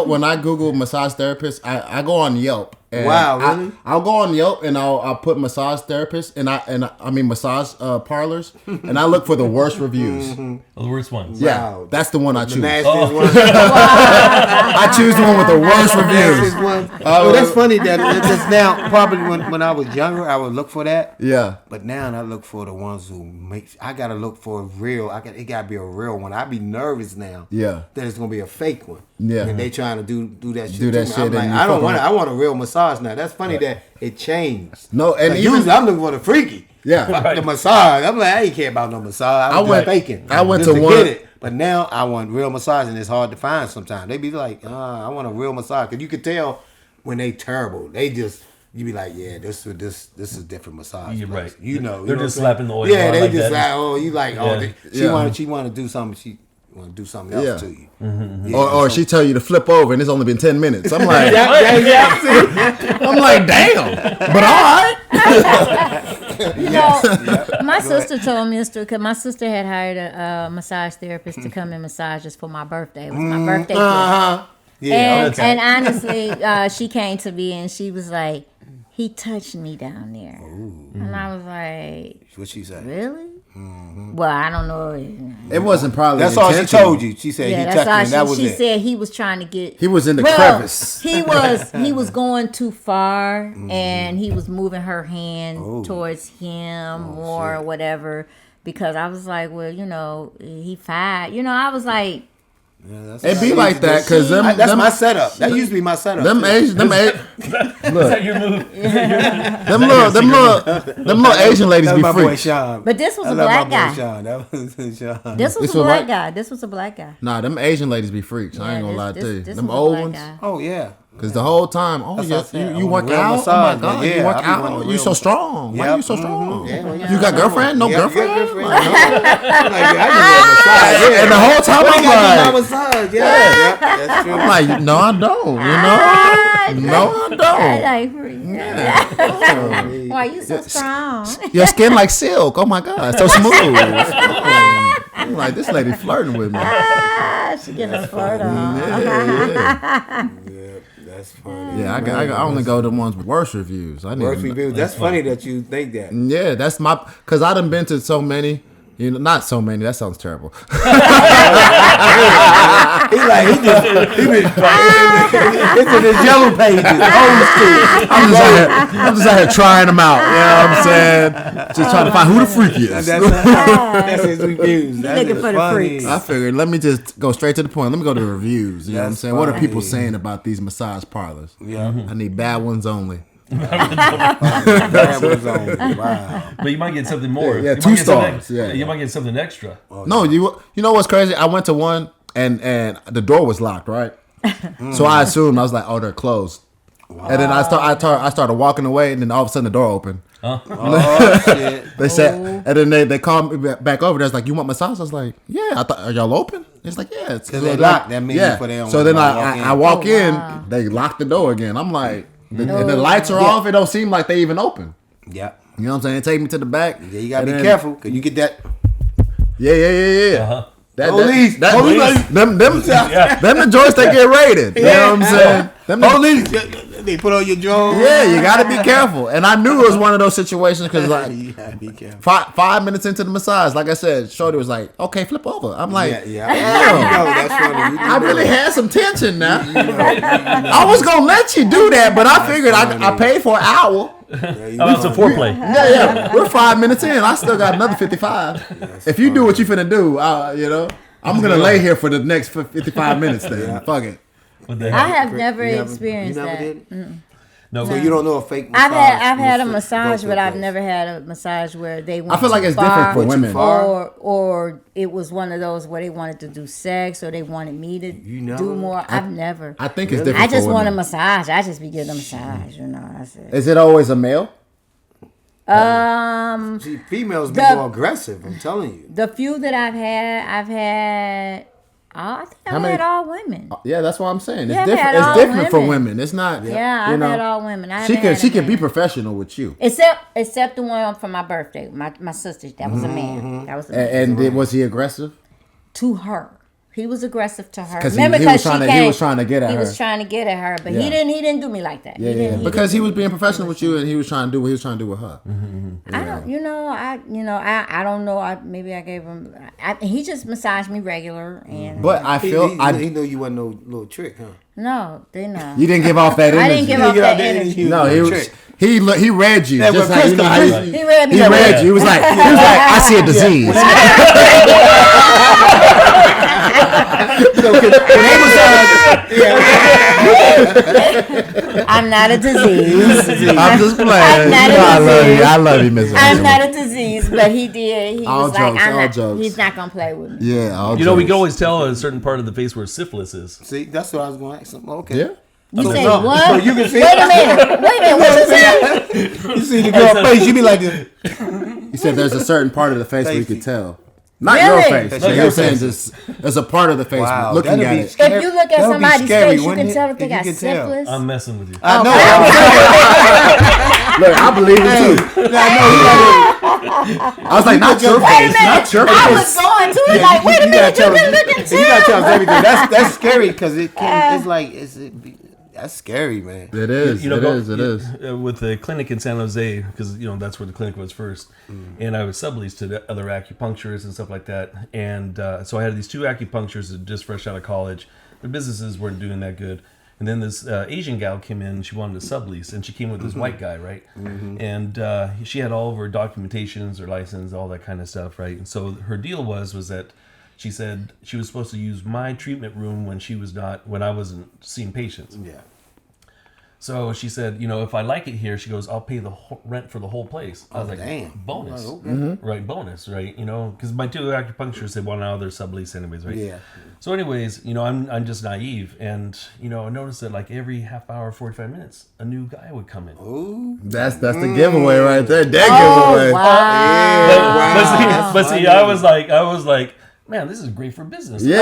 when I Google massage therapist, I go on Yelp. And wow, really? I'll go on Yelp and I'll put massage therapists and I mean massage parlors and I look for the worst reviews. The worst ones. Yeah, wow. that's the one I choose. The nastiest one. I choose the one with the worst reviews. Oh, that's funny. That's now probably when I was younger, I would look for that. Yeah. But now I look for the ones who makes. I gotta look for a real. It gotta be a real one. I be nervous now. Yeah. That it's gonna be a fake one. Yeah. And they trying to do that shit. Do that to me. shit I'm like, and you I don't fuck want it. around. I want a real massage now. That's funny that it changed. No, and Like, even usually I'm looking for the freaky. Yeah. The massage. I'm like, I ain't care about no massage. I went faking. I went just to one. Get it. But now I want real massage, and it's hard to find sometimes. They be like, I want a real massage. Because you can tell when they terrible. They just, you be like, yeah, this is different massage. You're right. You know. They're just slapping the oil Yeah, on they like just that. like, oh, you like, Yeah. she want to do something. She want to do something else to you. Mm-hmm. Yeah, or she tell you to flip over and it's only been 10 minutes. I'm like, yeah. I'm like, damn. But all right. You know, my sister told me because my sister had hired a massage therapist to come and massage us for my birthday. It was my birthday gift. Yeah, And honestly, she came to me and she was like, he touched me down there. Ooh. And I was like, what she said? Really? Well, I don't know. It wasn't probably. That's all she told you. She said he touched me. And that was she it. said he was trying to get. He was in the crevice. He was going too far, and he was moving her hand towards him or whatever. Because I was like, well, you know, he fired. You know, I was like. Yeah, it be like that because that's my setup. That used to be my setup. Them Asian, look, Is that your move? them little Asian ladies That's be my boy freaks. Sean. But this was I a love black my guy. boy Sean. That was Sean. This was a black guy. This was a black guy. Nah, them Asian ladies be freaks. I ain't gonna lie to you. Them old ones. Oh yeah. Because the whole time, you work real out? massage, Oh my God, yeah, you work I be out? wanting a You real so strong. Why Yep. you so strong? Yeah, You got girlfriend? No Yeah, girlfriend? girlfriend. I just want a massage. Yeah. And the whole time I got I'm my like, massage. Yeah, that's true. I'm like, no, I don't. You know? No, I don't. Why you so strong? Your skin like silk. Oh my God, so smooth. I'm like, this lady flirting with me. She getting a flirt on. Yeah, that's funny. Yeah, I only go to the ones with worse reviews. Worst reviews. That's funny that you think that. Yeah, that's because I done been to so many. You know, not so many. That sounds terrible. He been it's in his yellow pages. Old school. I'm just out here trying them out. You know what I'm saying? Just trying to find who the freak is. That's his reviews. That's looking for the freaks. I figured, let me just go straight to the point. Let me go to the reviews. You know what I'm That's saying? What are funny. people saying about these massage parlors? Yeah. I need bad ones only. That was on. Wow. But you might get something more. Yeah, You 2 might get something- stars. Yeah. You might get something extra. No, you know what's crazy? I went to one and the door was locked, right? So I assumed, I was like, oh, they're closed. Wow. And then I started walking away, and then all of a sudden the door opened. Oh shit. They said, and then they called me back over. They was like, "You want massage?" I was like, "Yeah." I thought, "Are y'all open?" It's like, "Yeah." It's Because they locked. That means for they don't So then want I walk in. They lock the door again. I'm like, and the lights are off. It don't seem like they even open. Yeah. You know what I'm saying? They take me to the back. Yeah, you gotta be careful because you get that. Yeah. Uh-huh. Police. Them Yeah. the joints they get raided. You know what I'm saying? Them the- Police. They put on your drone. Yeah, you got to be careful. And I knew it was one of those situations because like You gotta be careful. 5 minutes into the massage, like I said, Shorty was like, "Okay, flip over." I'm like, Yeah. "Damn." No, that's funny. I really had some tension now. I was gonna let you do that, but I figured I paid for an hour. How about some foreplay? Yeah. We're 5 minutes in. I still got another 55. If you do what you finna do, you know, I'm gonna lay here for the next 55 minutes. Then fuck it. I have never experienced you never that. did? No. So you don't know a fake massage? I've had a You massage, go but to a I've place. never had a massage where they went I feel like too it's far, different for women. or it was one of those where they wanted to do sex or they wanted me to do more. I've never. I think it's I different. just for want a women. massage. I just be getting a massage, you know. That's it. Is it always a male? See, females be The- more aggressive. I'm telling you. The few that I've had, I think I've had all women. Yeah, that's what I'm saying. It's Yeah, I've different. had It's all different for women. women. It's not. Yeah, I've had all women. She can be professional with you. Except the one for my birthday. My sister. That was a man. That was a man. And was he aggressive? To her. He was aggressive to her. Because he was trying to get at her. He was trying to get at her, but he didn't do me like that. Yeah, because he was being professional with you, and he was trying to do what he was trying to do with her. I don't, I don't know. Maybe I gave him. He just massaged me regular, and But I feel he knew you wasn't no little trick, huh? no, they know. You didn't give off that energy. I didn't give off that energy. No, he read you. Yeah, Just well, like, you know, He read me. he read you. He was like, I see a disease. I'm not a disease. I'm just playing. I'm not a disease. I love you, Miss. I'm not a disease, but he did. He All was jokes, like, all jokes. he's not gonna play with me. Yeah, all You know, we jokes. can always tell a certain part of the face where syphilis is. See, that's what I was going to ask him. Okay. Yeah. You say no, what? so you can see- Wait a minute. What you say? You see the girl face, you be like this. He said there's a certain part of the face where you Face. could tell. Not Really? your face. That's But your you're saying face. there's a part of the face Wow, looking that'd at be it. scary. If you look at That would be somebody's scary, face, you wouldn't can it? tell if they If you got could tell. syphilis. I'm messing with you. I know. Look, I believe it too. I was like, not your face, not your I was face. going to it like, wait a minute, you been looking too. You gotta tell us everything. That's scary because it can. It's like that's scary, man. It is. You know, It is. With the clinic in San Jose, because that's where the clinic was first, and I was subleased to the other acupuncturists and stuff like that. And so I had these two acupuncturists that just fresh out of college. Their businesses weren't doing that good. And then this Asian gal came in. She wanted to sublease, and she came with this white guy, right? And she had all of her documentations, her license, all that kind of stuff, right? And so her deal was that she said she was supposed to use my treatment room when I wasn't seeing patients. Yeah. So she said, if I like it here, she goes, I'll pay the rent for the whole place. I was like, damn. bonus. Oh, okay. Right, bonus, right? Because my two acupuncturists, they want out of their sublease anyways, right? Yeah. So anyways, I'm just naive. And, I noticed that like every half hour, 45 minutes, a new guy would come in. Ooh. That's the giveaway right there. That giveaway. Wow. But see, I was like, man, this is great for business. Yeah.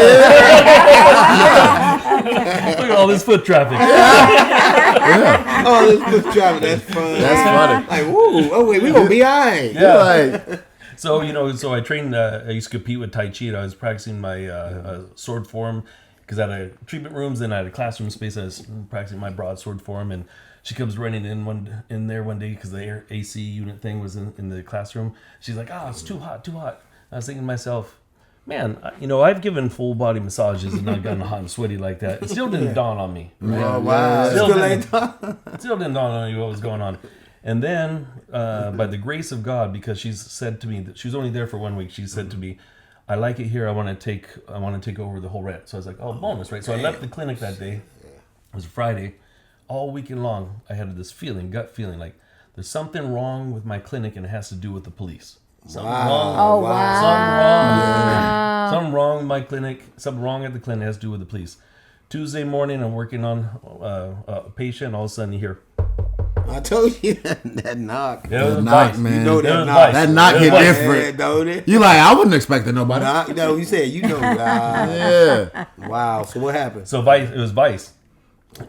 Look at all this foot traffic. Oh, this foot traffic. That's fun. That's funny. Like, woo. Oh wait, we gonna be alright. Yeah. Like, So, so I trained, I used to compete with Tai Chi. And I was practicing my sword form because I had treatment rooms and I had a classroom space. I was practicing my broadsword form. And she comes running in there one day because the AC unit thing was in the classroom. She's like, it's too hot, too hot. I was thinking to myself, man, I've given full body massages and I've gotten hot and sweaty like that. It still didn't dawn on me. Right? Oh wow. Still Still Still didn't dawn on me what was going on. And then, by the grace of God, because she's said to me that she was only there for 1 week, she said to me, "I like it here. I want to take over the whole rent." So I was like, "Oh, bonus, right?" So I left the clinic that day. It was Friday. All weekend long, I had this gut feeling, like there's something wrong with my clinic, and it has to do with the police. Something wrong. Oh, wow. Something wrong with my clinic. Something wrong at the clinic has to do with the police. Tuesday morning, I'm working on a patient. All of a sudden, you hear. I told you that knock. Yeah, that knock, man. You know It was that knock. vice. that knock hit Yeah, different. don't it? You like, I wasn't expecting nobody. Knock, no, you said you know. Yeah. Wow. So what happened? So Vice, it was Vice,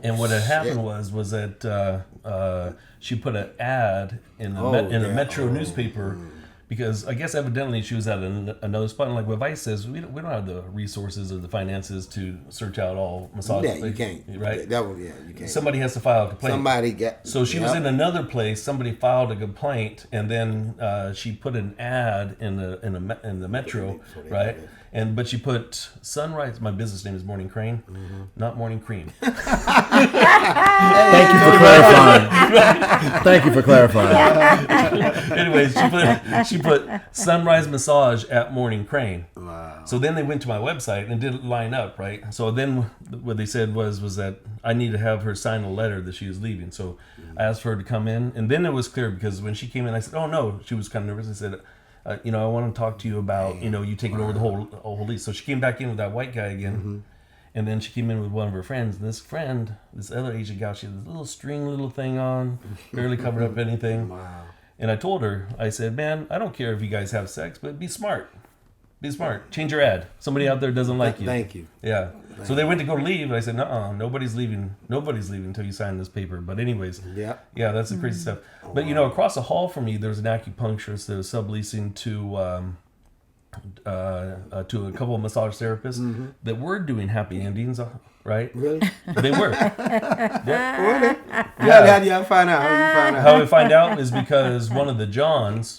and what had happened was that she put an ad in the Metro newspaper because I guess evidently she was at another spot. And like what Vice says, we don't have the resources or the finances to search out all massage. Yeah, you can't. Right? You can't. Somebody has to file a complaint. Somebody got. So she was in another place. Somebody filed a complaint, and then she put an ad in the Metro, right? But she put Sunrise. My business name is Morning Crane, not Morning Cream. Thank you for clarifying. Thank you for clarifying. Anyways, she put Sunrise Massage at Morning Crane. Wow. So then they went to my website and didn't line up, right? So then what they said was that I need to have her sign a letter that she was leaving. So I asked for her to come in, and then it was clear because when she came in, I said, "Oh no," she was kind of nervous. I said, I want to talk to you about, you taking over the whole lease. So she came back in with that white guy again. And then she came in with one of her friends. And this other Asian gal, she had this little string thing on, barely covered up anything. Wow. And I told her, I said, man, I don't care if you guys have sex, but be smart. Be smart. Change your ad. Somebody out there doesn't like you. Thank you. Yeah. So they went to go leave. I said, "No, nobody's leaving. Nobody's leaving until you sign this paper." But anyways, yeah, that's the crazy stuff. But across the hall from me, there's an acupuncturist that was subleasing to a couple of massage therapists that were doing happy endings. Right? Really? They were. Yeah. How do you find out? How we find out is because one of the Johns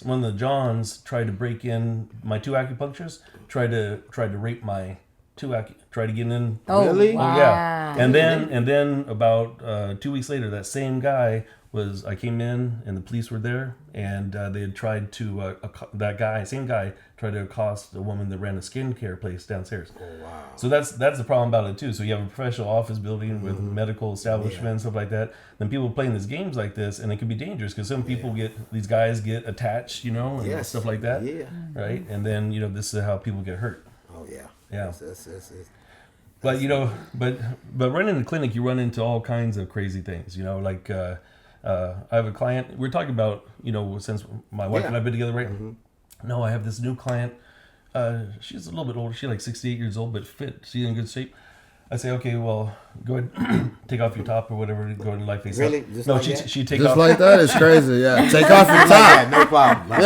tried to break in my 2 acupuncturists, tried to rape my 2 tried to get in. Oh, really? Wow. Oh yeah. And then about 2 weeks later, that same guy I came in and the police were there, and they had tried to same guy tried to accost a woman that ran a skincare place downstairs. Oh wow! So that's the problem about it too. So you have a professional office building with medical establishment stuff like that. Then people playing these games like this, and it can be dangerous because some people these guys get attached, and stuff like that. Yeah. Right, and then this is how people get hurt. Oh yeah. Yeah. That's but but running a clinic, you run into all kinds of crazy things. Like. I have a client. We're talking about, since my wife and I've been together, right? No, I have this new client. She's a little bit older. She's like 68 years old, but fit. She's in good shape. I say, okay, well, go ahead, take off your top or whatever. Go ahead and light face really? up. Just no, like she take just off. Like that is crazy. Yeah, take off your top. No problem.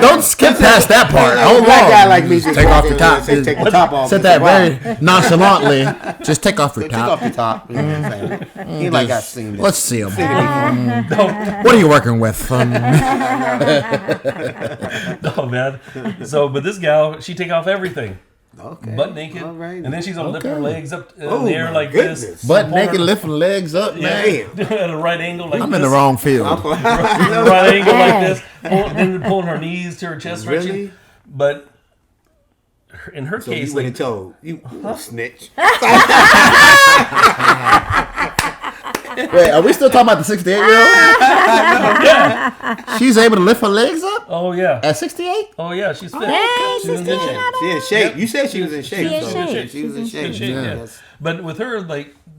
Don't skip past that part. Hold on. Guy like me just take off your top. Take the top off. Said that very nonchalantly. Just take off your top. Take off your top. He like I seen that. Let's see him. What are you working with? No, man. So, but this gal, she take off everything. Okay. Butt naked, right. and then she's gonna lift her legs up in the air like this. Butt naked, lifting legs up, man. At a right angle like this. I'm in the wrong field. Right angle like this. Then pulling her knees to her chest. Really? But in her case, you would have told you snitch. Wait, are we still talking about the 68-year-old? Yeah. She's able to lift her legs up? Oh, yeah. At 68? Oh, yeah, she's fit. Hey, she's in good shape. She in shape. You said she was in shape. She was in shape. Yeah. But with her,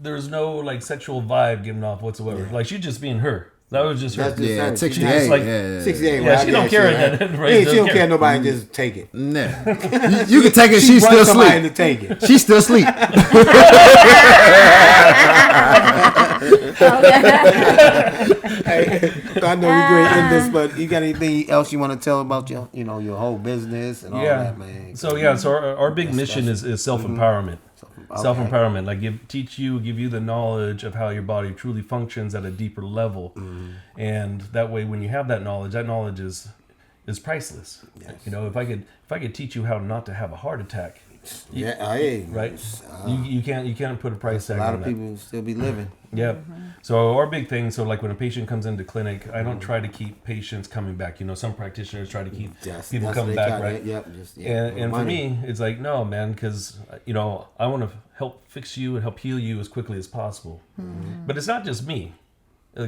there's no, sexual vibe given off whatsoever. Yeah. She's just being her. That was just her. At 68. 68. Yeah, she don't care. Right? She don't care nobody just take it. Nah. You can take it. She's still asleep. To take it. She's still asleep. So I know we're going to end this, but you got anything else you want to tell about your whole business and all that, man? So our big mission is self-empowerment. Self-empowerment, give you the knowledge of how your body truly functions at a deeper level, and that way, when you have that knowledge is priceless. Yes. If I could teach you how not to have a heart attack, right? You can't put a price tag on that. A lot of people still be living. Yeah. So our big thing, when a patient comes into clinic, I don't try to keep patients coming back. Some practitioners try to keep people coming back, right? And for me, it's like, no, man, because I want to help fix you and help heal you as quickly as possible. But it's not just me.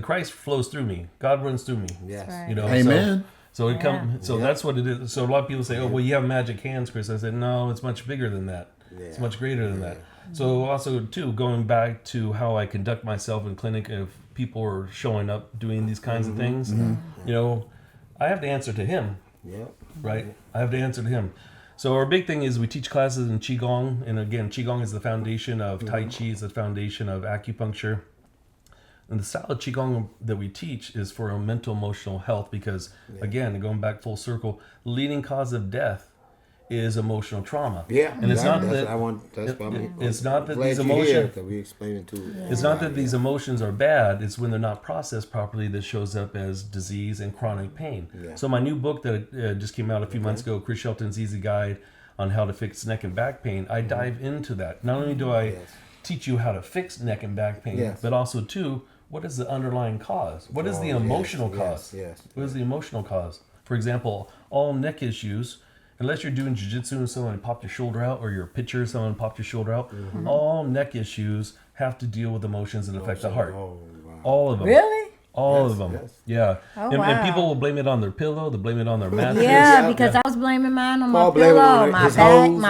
Christ flows through me. God runs through me. Yes. Right. Amen. That's what it is. So a lot of people say, "Oh, well, you have magic hands, Chris." I said, "No, it's much bigger than that. Yeah. It's much greater than that." So also too, going back to how I conduct myself in clinic, if people are showing up doing these kinds of things, I have to answer to him. Yeah. Right. I have to answer to him. So our big thing is we teach classes in Qigong, and again, Qigong is the foundation of Tai Chi, is the foundation of acupuncture. And the style of Qigong that we teach is for a mental, emotional health because, again, going back full circle, the leading cause of death is emotional trauma. Yeah, and it's not that these emotions. We explain it to. It's not that these emotions are bad. It's when they're not processed properly that shows up as disease and chronic pain. Yeah. So my new book that just came out a few months ago, Chris Shelton's Easy Guide on How to Fix Neck and Back Pain, I dive into that. Not only do I teach you how to fix neck and back pain, but also too, what is the underlying cause? What is the emotional cause? What is the emotional cause? For example, all neck issues, unless you're doing jiu-jitsu and someone popped your shoulder out, or you're a pitcher, someone popped your shoulder out, all neck issues have to deal with emotions that affect the heart. Oh, wow. All of them. Really? All of them. Yes. Yeah. Oh, and people will blame it on their pillow, they blame it on their mattress. Yeah, because I was blaming mine on my pillow, my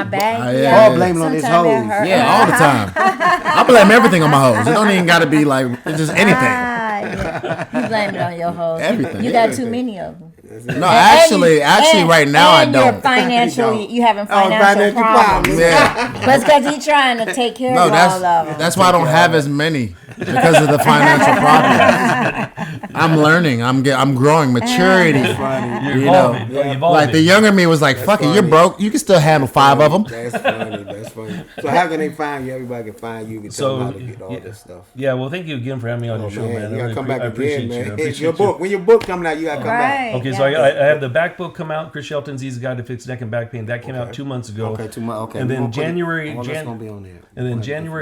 back. Paul blaming on his hose. Yeah, all the time. I blame everything on my hose. It don't even got to be it's just anything. You blame it on your hose. Everything. You got too many of them. No, actually, right now I don't. You're financially, you having financial problems. Yeah. But it's because he's trying to take care of all of them. That's why I don't have as many because of the financial problems. I'm learning. I'm growing maturity. You know, like the younger me was like, "Fuck it, you're broke. You can still handle 5 of them." That's funny. So how can they find you? Everybody can find you. You can tell them how to get all this stuff. Yeah, well, thank you again for having me on your show, man. You gotta come back again, man. It's your book. When your book coming out, you gotta come back. Okay, so I have the back book come out, Chris Shelton's Easy Guide to Fix Neck and Back Pain. That came out 2 months ago. Okay, 2 months. Okay, and then January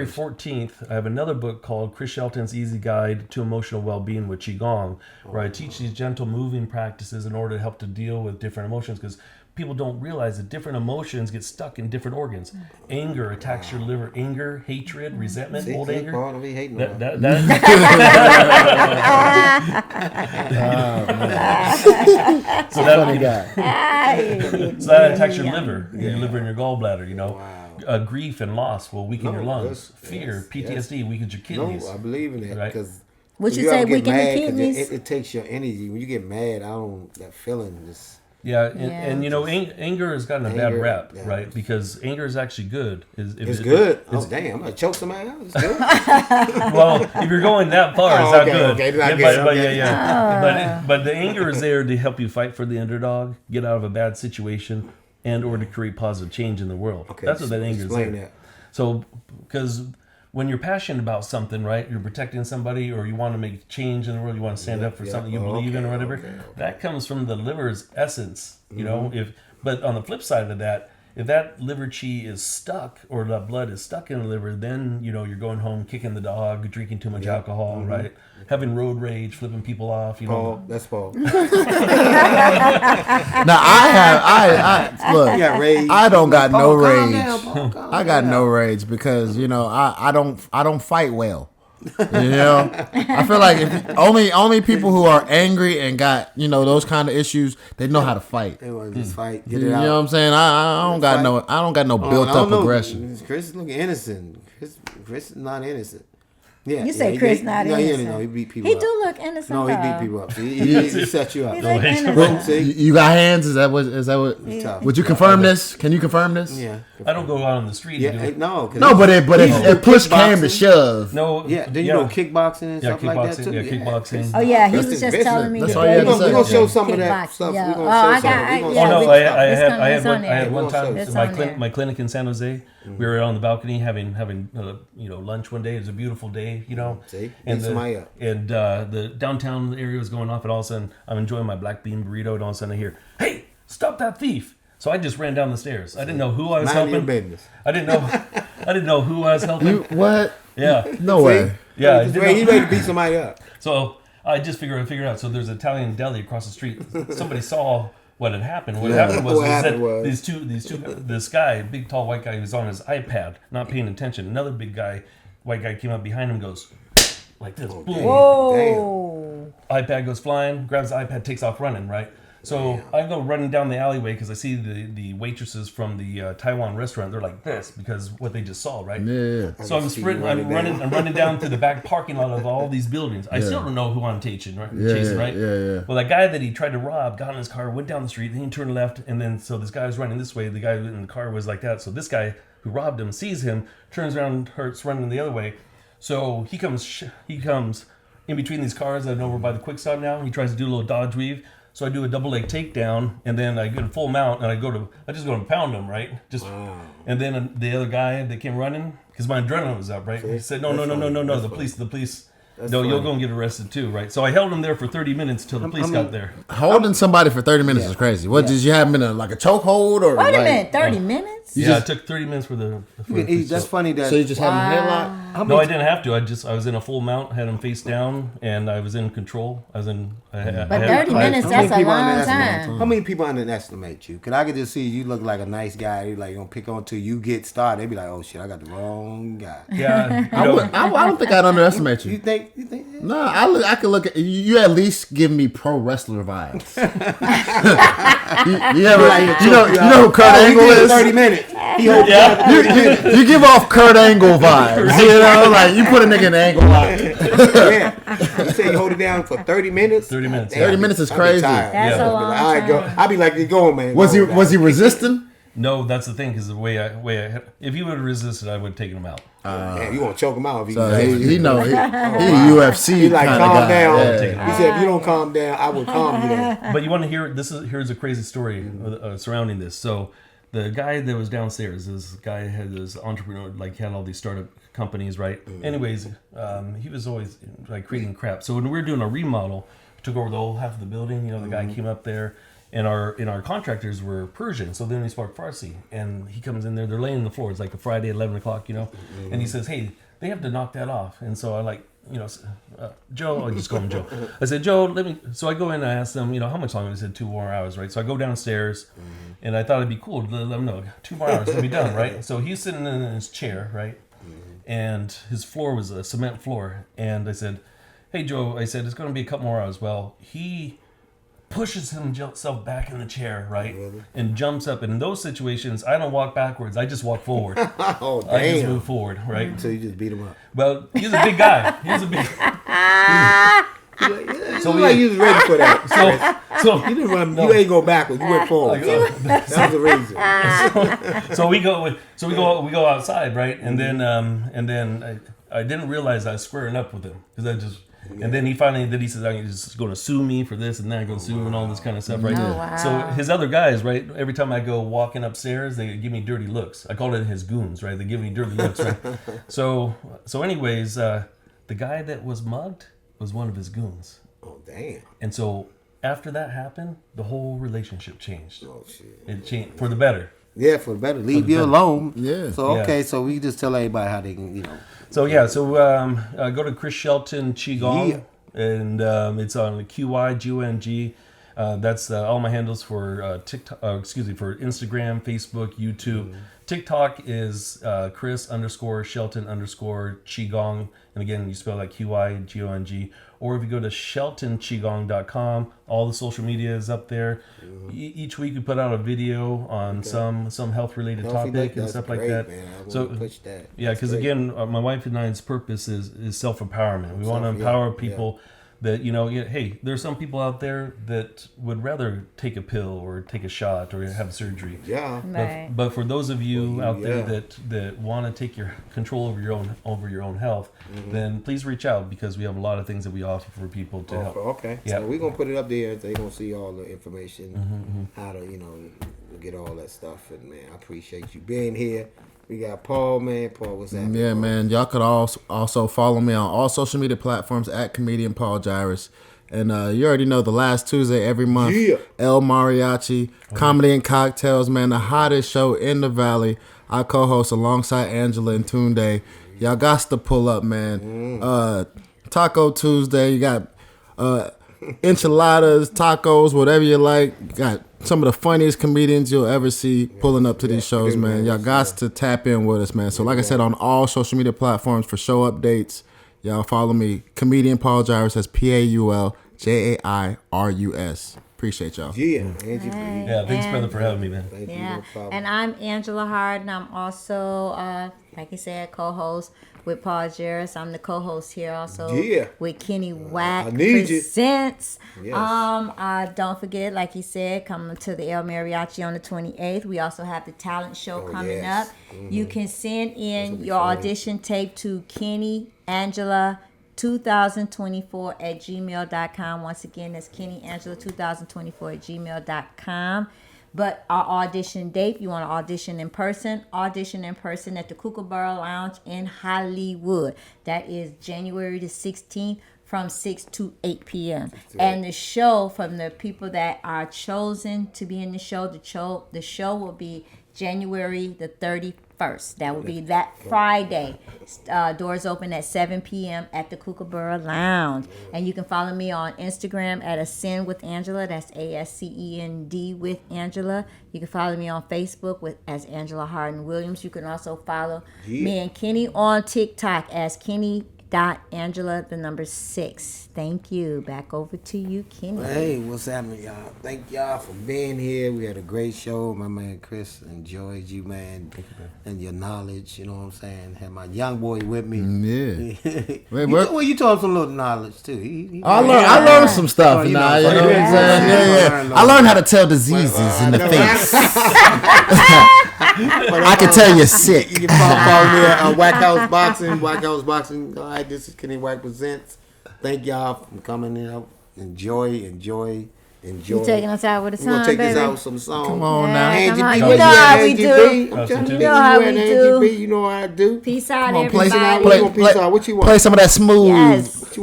14th, I have another book called Chris Shelton's Easy Guide to Emotional Well-Being with Qigong, where I teach these gentle moving practices in order to help to deal with different emotions, because people don't realize that different emotions get stuck in different organs. Anger attacks your liver. Anger, hatred, resentment, old anger. So that attacks your liver, your liver and your gallbladder. You know, grief and loss will weaken your lungs. Fear, PTSD weakens your kidneys. No, I believe in that because. What you say, weaken the kidneys? It takes your energy. When you get mad, that feeling just. Yeah, and you know, anger has gotten a bad rap, right? Because anger is actually good. It's good. Damn, I'm gonna choke somebody out. It's good. Well, if you're going that far, it's not good. Okay, but the anger is there to help you fight for the underdog, get out of a bad situation, and or to create positive change in the world. Okay, that's what that anger is there. So, because when you're passionate about something, right, you're protecting somebody or you want to make change in the world, you want to stand up for something you believe in or whatever, that comes from the liver's essence, you know. But on the flip side of that, if that liver chi is stuck or the blood is stuck in the liver, then, you know, you're going home, kicking the dog, drinking too much alcohol, right? Having road rage, flipping people off, you know. That's Paul. Now look, I don't got no rage. I got no rage because, you know, I don't fight well. You know, I feel like if only people who are angry and got, you know, those kind of issues, they know how to fight. They want to just fight, get it you out. You know what I'm saying? I don't got no built up aggression. Chris is looking innocent. Chris is not innocent. Yeah, you say Chris not innocent. No, he beat people up. He do look innocent. No, he beat people up. He set you up. You got hands? Is that what? Would you confirm this? Can you confirm this? Yeah. I don't go out on the street. No, but if push came to shove. No. Yeah. Then you know kickboxing and stuff like that too. Yeah, kickboxing. Oh yeah, he was just telling me. That's all you had to say. We're gonna show some of that stuff. Yeah. I had one time my clinic in San Jose. We were on the balcony having lunch one day. It was a beautiful day, you know. And the downtown area was going off, and all of a sudden I'm enjoying my black bean burrito, and all of a sudden I hear, "Hey, stop that thief!" So I just ran down the stairs. I didn't know who I was helping. I didn't know who I was helping. What? Yeah. No way. Yeah. He's ready to beat somebody up. So I just figured out. So there's an Italian deli across the street. Somebody saw what had happened. What happened was this guy, big tall white guy, was on his iPad, not paying attention. Another big guy, white guy, came up behind him, goes like this, boom. Whoa! iPad goes flying, grabs the iPad, takes off running, right? So I go running down the alleyway because I see the waitresses from the Taiwan restaurant. They're like this because what they just saw, right? Yeah. So I'm sprinting, I'm running down to the back parking lot of all these buildings. I still don't know who I'm chasing, right? Yeah. Well, that guy that he tried to rob got in his car, went down the street, then he turned left, and then so this guy was running this way. The guy in the car was like that. So this guy who robbed him sees him, turns around, starts running the other way. So he comes in between these cars. I'm over by the quick stop now. He tries to do a little dodge weave. So I do a double leg takedown, and then I get a full mount, and I just go and pound him, right? And then the other guy that came running, because my adrenaline was up, right? He said, no, the police. No, you'll go and get arrested too, right? So I held him there for 30 minutes till the police got there. Holding somebody for 30 minutes is crazy. What did you have him in a chokehold or? Wait a minute, 30 minutes? It took 30 minutes for the. That's funny that. So you just had him headlock? No, I didn't have to. I was in a full mount, had him face down, and I was in control. But 30 minutes—that's a long time. How many people underestimate you? Because I could just see you look like a nice guy. You like gonna pick on till you get started. They be like, "Oh shit, I got the wrong guy." Yeah, I don't think I'd underestimate you. You think? No, I could look at you. At least give me pro wrestler vibes. you know who Kurt Angle is? 30 minutes. He holds down. You give off Kurt Angle vibes. You know, like you put a nigga in angle lock. Yeah. You say you hold it down for 30 minutes? 30 minutes. 30 minutes is crazy. That's a long All right, go. time. I'll be like, you're going, man. Was he resisting? No, that's the thing, because the way I if he would have resisted, I would have taken him out. Man, you want to choke him out if So he know he UFC. He like kinda calm guy. down. Yeah. He said, if you don't calm down, I will calm you down. But you want to hear here's a crazy story surrounding this. So the guy that was downstairs, this guy had this entrepreneur, like had all these startup companies, right? Anyways, he was always like creating crap. So when we were doing a remodel, took over the whole half of the building. You know, the guy came up there. And our contractors were Persian, so then we spoke Farsi. And he comes in there, they're laying on the floor. It's like a Friday at 11 o'clock, you know. And he says, hey, they have to knock that off. And so I like, you know, Joe, I just call him Joe. I said, Joe, so I go in and I asked them, you know, how much longer? They said 2 more hours, right? So I go downstairs, and I thought it'd be cool to let them know, 2 more hours, we'll be done, right? So he's sitting in his chair, right? And his floor was a cement floor. And I said, hey, Joe, I said, it's going to be a couple more hours. Well, he pushes himself back in the chair, right? Really? And jumps up. And in those situations, I don't walk backwards. I just walk forward. Oh, damn. I just move forward, right? So you just beat him up. Well, he's a big guy. He's a big. So you was ready for that. So you didn't run. No. You ain't go backwards. You went forward. That was the reason. So we go outside, right? And then I didn't realize I was squaring up with him because I just. And then he says, I'm just going to sue me for this and that, going to sue and all this kind of stuff, right? Oh, wow. So his other guys, right, every time I go walking upstairs, they give me dirty looks. I call it his goons, right? They give me dirty looks, right? So anyways, the guy that was mugged was one of his goons. Oh, damn. And so after that happened, the whole relationship changed. Oh, shit. It changed for the better. Yeah, for the better. Leave you alone. Yeah. So, okay, so we just tell everybody how they can, you know. So go to Chris Shelton Qigong, and it's on QIGONG. That's all my handles for TikTok. For Instagram, Facebook, YouTube. TikTok is Chris_Shelton_Qigong, and again you spell that QIGONG. Or if you go to SheltonQigong.com, all the social media is up there. Each week we put out a video on some health related topic and stuff like that. Man. So push that. Yeah, because again, my wife and I's purpose is self empowerment. We want to empower people. That, you know, hey, there's some people out there that would rather take a pill or take a shot or have surgery. Yeah. Right. But for those of you out there that want to take your control over your own health, then please reach out, because we have a lot of things that we offer for people to help. Okay. Yeah. So we're gonna put it up there. They're gonna see all the information, how to, you know, get all that stuff. And man, I appreciate you being here. We got Paul, man. Paul, what's happening? Yeah, man. Y'all could also follow me on all social media platforms at Comedian Paul Gyrus. And you already know, the last Tuesday every month, El Mariachi, Comedy and Cocktails, man. The hottest show in the Valley. I co-host alongside Angela and Tunde. Y'all got to pull up, man. Taco Tuesday. You got enchiladas, tacos, whatever you like. You got some of the funniest comedians you'll ever see pulling up to these shows, man. Y'all got to tap in with us, man. So like I said, on all social media platforms for show updates, y'all follow me, Comedian Paul Gyrus. That's PAULJAIRUS. Appreciate y'all. Yeah, Hey, Yeah, thanks, brother, for having me, man. Thank you, Yeah, no problem. and I'm Angela Hard, and I'm also, like I said, co-host with Paul Gyrus. I'm the co-host here also with Kenny Wack I need you. Presents. Yes. Don't forget, like he said, coming to the El Mariachi on the 28th. We also have the talent show coming up. You can send in your audition tape to Kenny Angela 2024 at gmail.com. Once again, that's Kenny Angela 2024 at gmail.com. But our audition date, you want to audition in person at the Kookaburra Lounge in Hollywood. That is January the 16th from 6 to 8 p.m. And the show, from the people that are chosen to be in the show, the show will be January the 31st. That will be that Friday. Doors open at 7 p.m. at the Kookaburra Lounge. And you can follow me on Instagram at Ascend with Angela. That's ASCEND with Angela. You can follow me on Facebook as Angela Hardin Williams. You can also follow me and Kenny on TikTok as Kenny Angela 6. Thank you. Back over to you, Kenny. Hey, what's happening, y'all? Thank y'all for being here. We had a great show. My man Chris enjoyed you, man, and your knowledge. You know what I'm saying? Had my young boy with me. Yeah. You taught him some little knowledge too. I learned some stuff now. You know what I'm saying? Yeah. I learned how to tell diseases in the face. I can tell you're sick. You can follow me at Whack House Boxing. Whack House Boxing. All right, this is Kenny Wack Presents. Thank y'all for coming in. Enjoy. You taking us out with a song, We're gonna take baby? this out with some songs. Come on now. Angie B, You know how we do. You know how we do. You know how I do. Peace out, Come on, everybody. What you want? Play some of that smooth,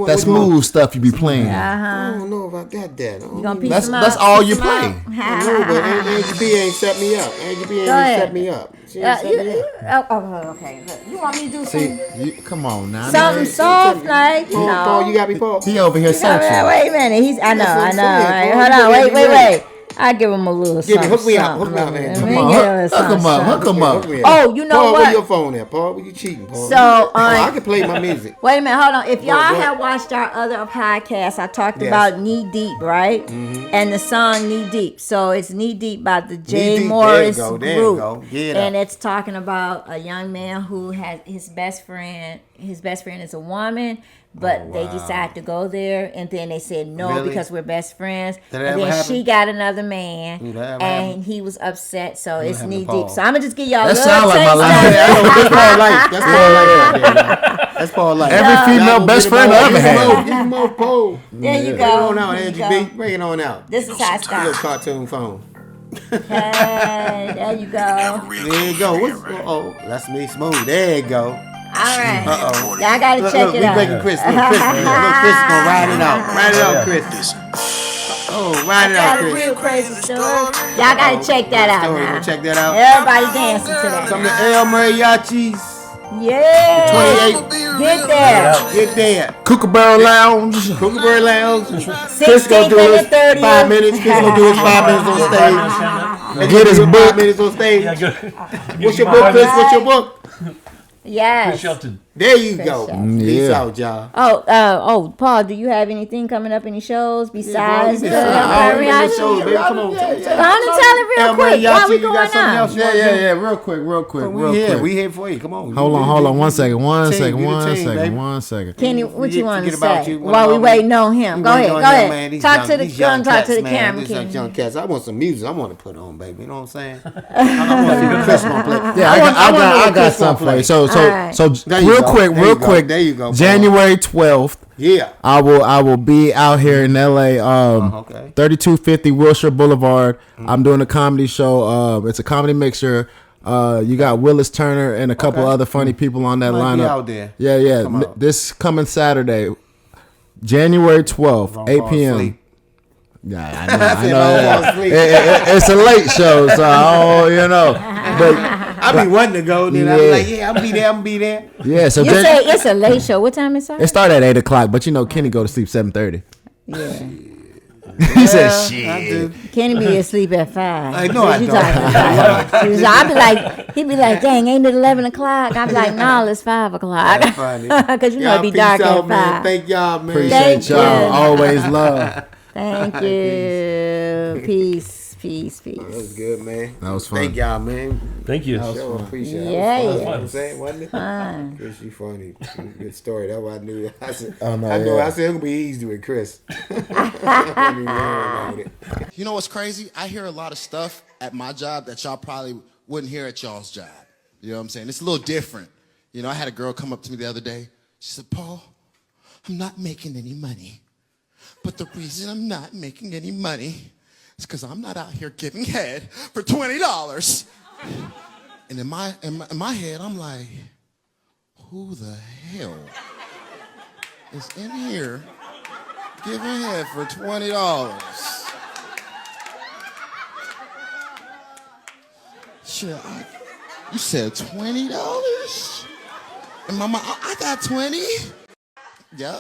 Yes. smooth stuff you be playing. I don't know if I got that. You gonna piece That's them up? that's all you Piece them play. up? No, but Angie B ain't set me up. Angie B ain't ahead. set me up. She ain't set me up. Okay. Look, you want me to do See, come on now. something soft, like, you Paul, know? you got me, Paul. He over here searching. Wait a minute. I know. what I'm All saying, right, Paul. hold You on. gotta be Wait. ready. I give him a little something. Hook me up, something. man. Let Come me on, give him hook him up. Oh, you know Paul, what? where your phone at, Paul? Where you cheating, Paul? So, I can play my music. wait a minute, hold on. If y'all What? have watched our other podcast, I talked Yes. about Knee Deep, right? Mm-hmm. And the song Knee Deep. So it's Knee Deep by the Knee Jay Deep, Morris there you group. go. Get And up. it's talking about a young man who has his best friend. His best friend is a woman, but they decide to go there, and then they said no Really? because we're best friends. Did that And ever then happen? she got another man, Did that ever and happen? he was upset. So it's happened to Knee Paul? Deep. So I'm gonna just give y'all a That little sound like my taste life. of it. That's Paul Light. That's Paul Light right there. That's Paul Light. Every female best friend I ever had. Give him more Paul. There you Bring it go. on out, There you Angie go. B. Bring it on out. This is how it Little starts. cartoon phone. Hey, there you go. There you go. That's me, smooth. There you go. All right. Uh-oh. Y'all gotta check Look, it we out. breaking Chris. Look, Chris gonna ride it out. Ride it out, Chris. Oh, ride it out, Got a Chris. real crazy story. Y'all gotta check that out Story. now. We'll check that out. Everybody dancing to that. Some of the El Mariachis. Yeah. 28. Get there. Get there. Kookaburra Lounge. Kookaburra Lounge. 16th and the 30th. 5 minutes. Chris gonna do his 5 minutes on stage. And Get his 5 book. minutes on stage. Yeah, good. What's your book, Chris? What's your book? Yes. Chris Shelton. There you go. Shelton. Peace Yeah. out, y'all. Oh, Paul, do you have anything coming up? Any shows besides the mariachi? Shows, baby. Come on. Go on and tell it real quick. Why we going out? Yeah. Real quick. We here for you. Come on. Hold on. One second. baby. One second. Kenny, what you want to Forget about say? you. While we waiting on him. Go ahead. Talk to the Kenny. These young cats. I want some music. I want to put on, baby. You know what I'm saying? I want to see Chris gonna play. Yeah, I got something for you. So There you real go. quick. There you go, Paul. January 12th. Yeah. I will be out here in LA, Okay. 3250 Wilshire Boulevard. I'm doing a comedy show. It's a comedy mixture. You got Willis Turner and a couple other funny people on that Might be lineup. out there. Yeah. Come out. This coming Saturday, January 12th, Don't 8 fall p.m. asleep. Yeah, I Don't know. fall asleep. It's a late show, so but I be wanting to go, then I be like, yeah, I'll be there. yeah. So You say it's a late show. What time is it it? started at 8:00, but Kenny go to sleep 7:30. Yeah. He said, I "Shit." do. Kenny be asleep at 5. I know I What you don't. talking about? I'd be like, he'd be like, dang, ain't it 11 o'clock? I'd be like, no, it's 5 o'clock. That's funny. Because you know Y'all it'd be peace dark out, at man. 5. Thank y'all, man. Appreciate Thank y'all. you. Always love. Thank you. Peace. That was good, man. That was fun. Thank y'all, man. Thank you. Sure, appreciate it. Yeah, That was fun. yeah. You know what I'm saying, wasn't it? Fine. Chris, you funny. Good story. That's why I knew. I said, Oh, no, I know. yeah. I said it's gonna be easy with Chris. You know what's crazy? I hear a lot of stuff at my job that y'all probably wouldn't hear at y'all's job. You know what I'm saying? It's a little different. You know, I had a girl come up to me the other day. She said, Paul, I'm not making any money. But the reason I'm not making any money is because I'm not out here giving head for $20. And in my head, I'm like, who the hell is in here giving head for $20? Shit, you said $20? And mama, I got 20. Yep.